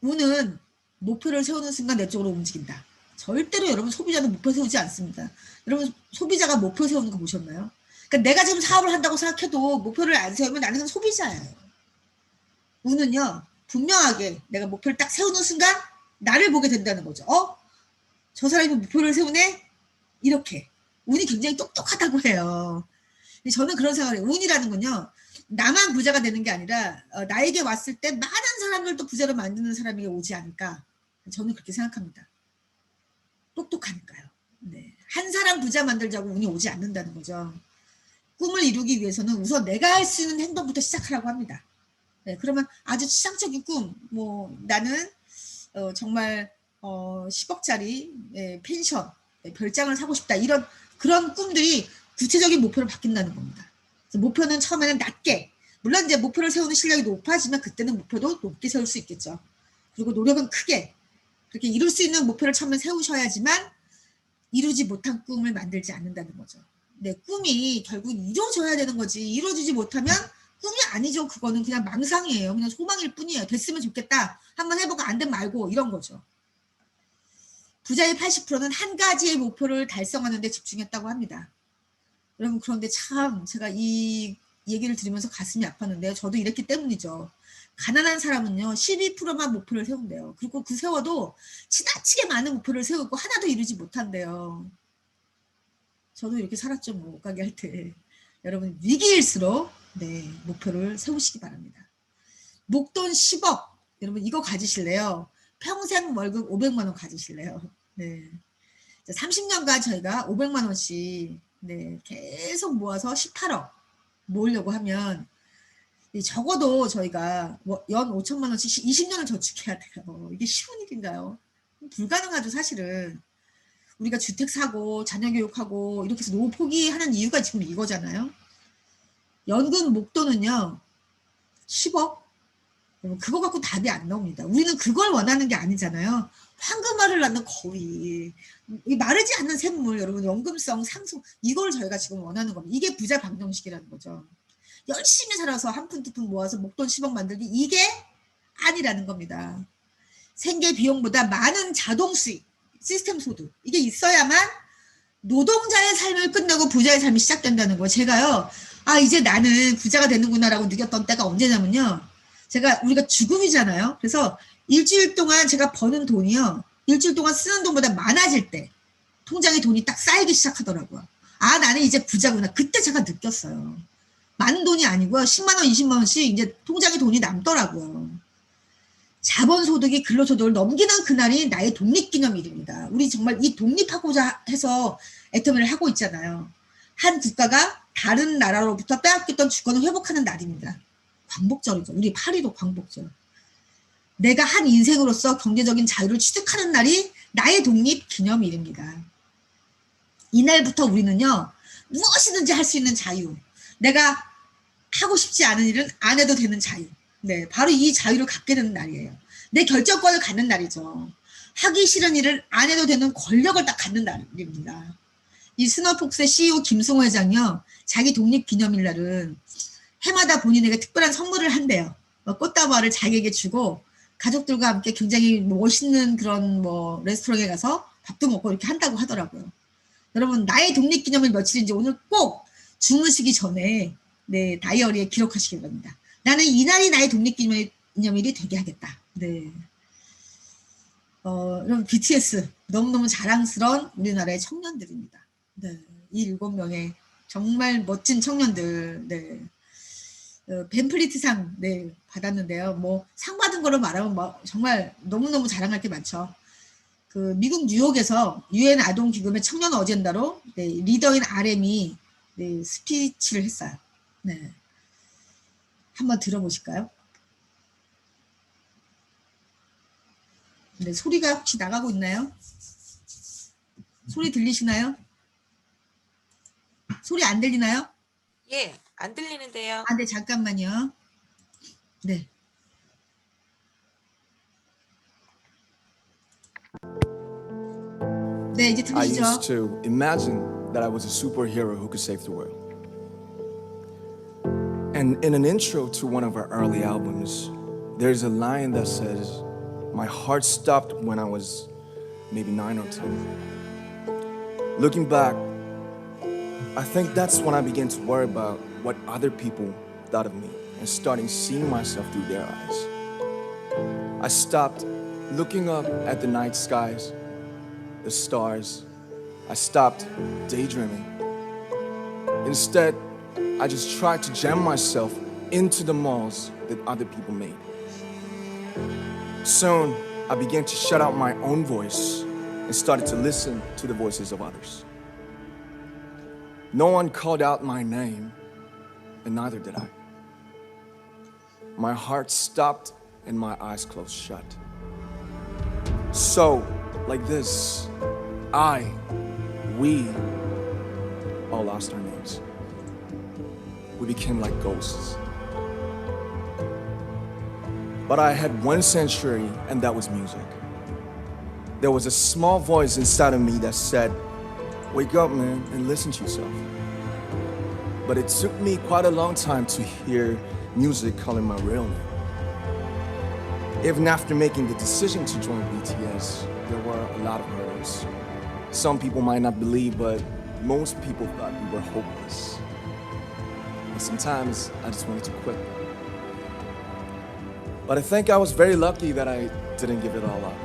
운은 목표를 세우는 순간 내 쪽으로 움직인다. 절대로 여러분 소비자는 목표 세우지 않습니다. 여러분 소비자가 목표 세우는 거 보셨나요? 그러니까 내가 지금 사업을 한다고 생각해도 목표를 안 세우면 나는 소비자예요. 운은요. 분명하게 내가 목표를 딱 세우는 순간 나를 보게 된다는 거죠. 저 사람이 목표를 세우네? 이렇게. 운이 굉장히 똑똑하다고 해요. 저는 그런 생각을 해요. 운이라는 건요. 나만 부자가 되는 게 아니라 나에게 왔을 때 많은 사람들도 부자로 만드는 사람에게 오지 않을까. 저는 그렇게 생각합니다. 똑똑하니까요. 네. 한 사람 부자 만들자고 운이 오지 않는다는 거죠. 꿈을 이루기 위해서는 우선 내가 할 수 있는 행동부터 시작하라고 합니다. 네, 그러면 아주 추상적인 꿈, 나는 정말 10억짜리 펜션, 별장을 사고 싶다. 그런 꿈들이 구체적인 목표로 바뀐다는 겁니다. 그래서 목표는 처음에는 낮게, 물론 이제 목표를 세우는 실력이 높아지면 그때는 목표도 높게 세울 수 있겠죠. 그리고 노력은 크게, 그렇게 이룰 수 있는 목표를 처음에 세우셔야지만 이루지 못한 꿈을 만들지 않는다는 거죠. 네, 꿈이 결국 이루어져야 되는 거지. 이루어지지 못하면 꿈이 아니죠. 그거는 그냥 망상이에요. 그냥 소망일 뿐이에요. 됐으면 좋겠다. 한번 해보고 안 되면 말고 이런 거죠. 부자의 80%는 한 가지의 목표를 달성하는 데 집중했다고 합니다. 여러분 그런데 참 제가 이 얘기를 들으면서 가슴이 아팠는데요. 저도 이랬기 때문이죠. 가난한 사람은요. 12%만 목표를 세운대요. 그리고 그 세워도 지나치게 많은 목표를 세우고 하나도 이루지 못한대요. 저도 이렇게 살았죠. 못 가게 할 때. 여러분 위기일수록 네, 목표를 세우시기 바랍니다. 목돈 10억. 여러분 이거 가지실래요? 평생 월급 500만 원 가지실래요? 네. 30년간 저희가 500만 원씩 네, 계속 모아서 18억 모으려고 하면 적어도 저희가 연 5천만 원씩 20년을 저축해야 돼요. 이게 쉬운 일인가요? 불가능하죠, 사실은. 우리가 주택 사고 자녀 교육하고 이렇게 해서 노후 포기하는 이유가 지금 이거잖아요. 연금 목돈은요. 10억? 그거 갖고 답이 안 나옵니다. 우리는 그걸 원하는 게 아니잖아요. 황금알을 낳는 거위. 마르지 않는 샘물, 여러분 연금성 상승 이걸 저희가 지금 원하는 겁니다. 이게 부자 방정식이라는 거죠. 열심히 살아서 한 푼 두 푼 모아서 목돈 10억 만들기 이게 아니라는 겁니다. 생계 비용보다 많은 자동 수익, 시스템 소득 이게 있어야만 노동자의 삶을 끝내고 부자의 삶이 시작된다는 거예요. 제가요. 이제 나는 부자가 되는구나라고 느꼈던 때가 언제냐면요. 우리가 죽음이잖아요. 그래서 일주일 동안 제가 버는 돈이요. 일주일 동안 쓰는 돈보다 많아질 때 통장에 돈이 딱 쌓이기 시작하더라고요. 나는 이제 부자구나. 그때 제가 느꼈어요. 많은 돈이 아니고요. 10만 원, 20만 원씩 이제 통장에 돈이 남더라고요. 자본소득이 근로소득을 넘기는 그날이 나의 독립기념일입니다. 우리 정말 이 독립하고자 해서 애터미를 하고 있잖아요. 한 국가가 다른 나라로부터 빼앗겼던 주권을 회복하는 날입니다. 광복절이죠. 우리 8.15 광복절. 내가 한 인생으로서 경제적인 자유를 취득하는 날이 나의 독립기념일입니다. 이날부터 우리는요. 무엇이든지 할 수 있는 자유. 내가 하고 싶지 않은 일은 안 해도 되는 자유. 네, 바로 이 자유를 갖게 되는 날이에요. 내 결정권을 갖는 날이죠. 하기 싫은 일을 안 해도 되는 권력을 딱 갖는 날입니다. 이 스노폭스의 CEO 김승호 회장이요. 자기 독립기념일 날은 해마다 본인에게 특별한 선물을 한대요. 꽃다발을 자기에게 주고 가족들과 함께 굉장히 멋있는 그런 레스토랑에 가서 밥도 먹고 이렇게 한다고 하더라고요. 여러분 나의 독립기념일 며칠인지 오늘 꼭 주무시기 전에 네, 다이어리에 기록하시기 바랍니다. 나는 이날이 나의 독립기념일이 되게 하겠다. 네. 여러분 BTS 너무너무 자랑스러운 우리나라의 청년들입니다. 네. 이 7명의 정말 멋진 청년들. 네. 벤플리트상 네, 받았는데요. 상 받은 거로 말하면 정말 너무너무 자랑할 게 많죠. 그 미국 뉴욕에서 유엔 아동기금의 청년 어젠다로 네, 리더인 RM이 네, 스피치를 했어요. 네. 한번 들어보실까요? 네, 소리가 혹시 나가고 있나요? 소리 들리시나요? 소리 안 들리나요? 예, 안 들리는데요. 아, 네, 잠깐만요. 네. 네, 이제 I 들리시죠? used to imagine that I was a superhero who could save the world. And in an intro to one of our early albums, there's a line that says, "My heart stopped when I was maybe 9 or 10." Looking back, I think that's when I began to worry about what other people thought of me and starting seeing myself through their eyes. I stopped looking up at the night skies, the stars. I stopped daydreaming. Instead, I just tried to jam myself into the malls that other people made. Soon, I began to shut out my own voice and started to listen to the voices of others. No one called out my name, and neither did I. My heart stopped and my eyes closed shut. So, like this, we all lost our names. We became like ghosts. But I had one sanctuary, and that was music. There was a small voice inside of me that said, "Wake up, man, and listen to yourself." But it took me quite a long time to hear music calling my real name. Even after making the decision to join BTS, there were a lot of hurdles. Some people might not believe, but most people thought we were hopeless. And sometimes I just wanted to quit. But I think I was very lucky that I didn't give it all up.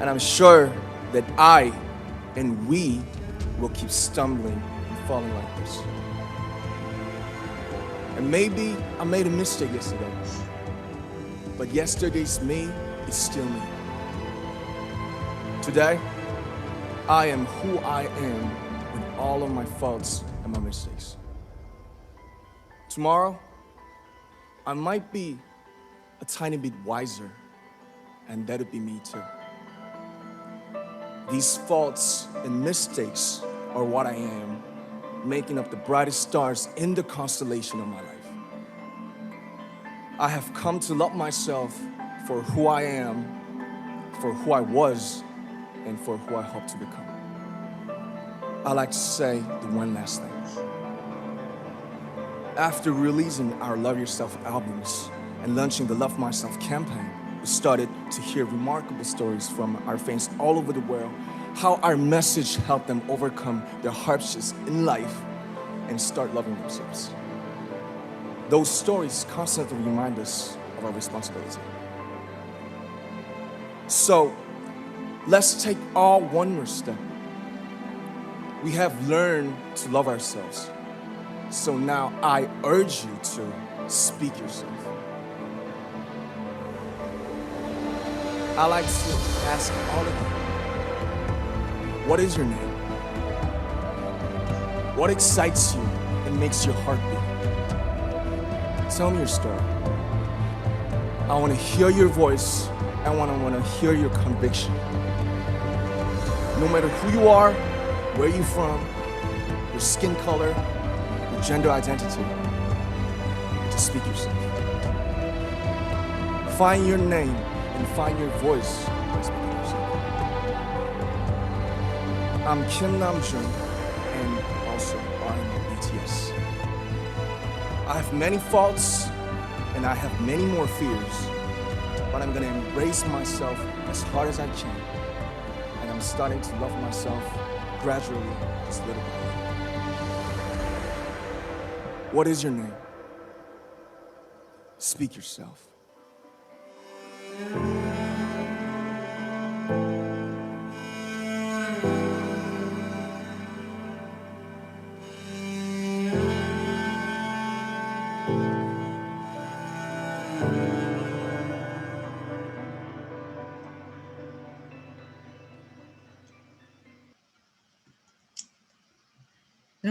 And I'm sure that I and we will keep stumbling and falling like this. And maybe I made a mistake yesterday, but yesterday's me is still me. Today, I am who I am with all of my faults and my mistakes. Tomorrow, I might be a tiny bit wiser, and that'll be me too. These faults and mistakes are what I am, making up the brightest stars in the constellation of my life. I have come to love myself for who I am, for who I was, and for who I hope to become. I like to say the one last thing. After releasing our Love Yourself albums and launching the Love Myself campaign, we started to hear remarkable stories from our fans all over the world, how our message helped them overcome their hardships in life and start loving themselves. Those stories constantly remind us of our responsibility. So, let's take all one more step. We have learned to love ourselves. So now I urge you to speak yourself. I like to ask all of you, what is your name? What excites you and makes your heart beat? Tell me your story. I want to hear your voice. I want to hear your conviction. No matter who you are, where you're from, your skin color, your gender identity, just speak yourself. Find your name and find your voice by speaking yourself. I'm Kim Namjoon and also I'm BTS. I have many faults and I have many more fears, but I'm gonna embrace myself as hard as I can, and I'm starting to love myself gradually, just little by little. What is your name? Speak yourself.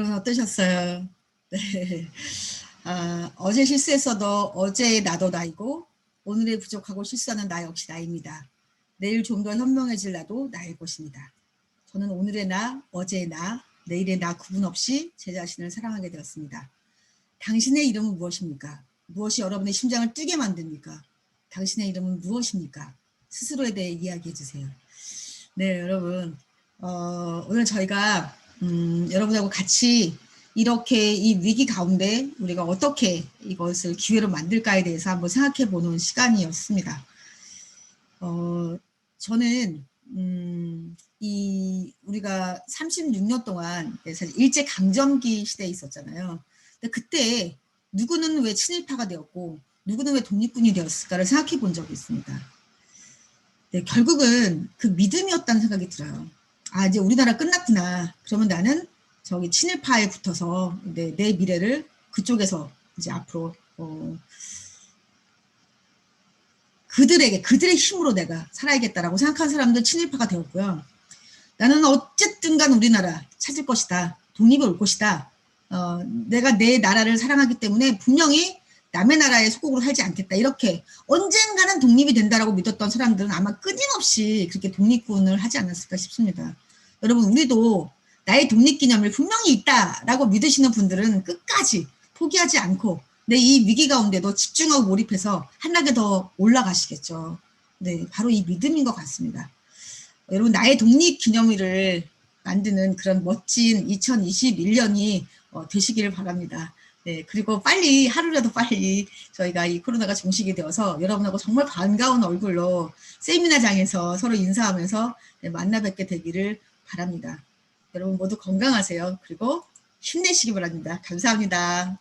여러분 어떠셨어요? 네. 어제 실수했어도 어제의 나도 나이고 오늘의 부족하고 실수하는 나 역시 나입니다. 내일 좀 더 현명해질 나도 나일 것입니다. 저는 오늘의 나, 어제의 나, 내일의 나 구분 없이 제 자신을 사랑하게 되었습니다. 당신의 이름은 무엇입니까? 무엇이 여러분의 심장을 뛰게 만듭니까? 당신의 이름은 무엇입니까? 스스로에 대해 이야기해 주세요. 네, 여러분. 오늘 저희가 여러분하고 같이 이렇게 이 위기 가운데 우리가 어떻게 이것을 기회로 만들까에 대해서 한번 생각해 보는 시간이었습니다. 저는 우리가 36년 동안 사실 일제 강점기 시대에 있었잖아요. 근데 그때 누구는 왜 친일파가 되었고 누구는 왜 독립군이 되었을까를 생각해 본 적이 있습니다. 네, 결국은 그 믿음이었다는 생각이 들어요. 이제 우리나라 끝났구나. 그러면 나는 저기 친일파에 붙어서 내 미래를 그쪽에서 이제 앞으로 그들의 힘으로 내가 살아야겠다라고 생각한 사람들 친일파가 되었고요. 나는 어쨌든 간 우리나라 찾을 것이다. 독립이 올 것이다. 내가 내 나라를 사랑하기 때문에 분명히 남의 나라에 속국으로 살지 않겠다. 이렇게 언젠가는 독립이 된다라고 믿었던 사람들은 아마 끊임없이 그렇게 독립군을 하지 않았을까 싶습니다. 여러분 우리도 나의 독립기념일 분명히 있다라고 믿으시는 분들은 끝까지 포기하지 않고 내 이 위기 가운데도 집중하고 몰입해서 한 단계 더 올라가시겠죠. 네, 바로 이 믿음인 것 같습니다. 여러분 나의 독립기념일을 만드는 그런 멋진 2021년이 되시기를 바랍니다. 네, 그리고 빨리 하루라도 빨리 저희가 이 코로나가 종식이 되어서 여러분하고 정말 반가운 얼굴로 세미나장에서 서로 인사하면서 만나 뵙게 되기를 바랍니다. 여러분 모두 건강하세요. 그리고 힘내시기 바랍니다. 감사합니다.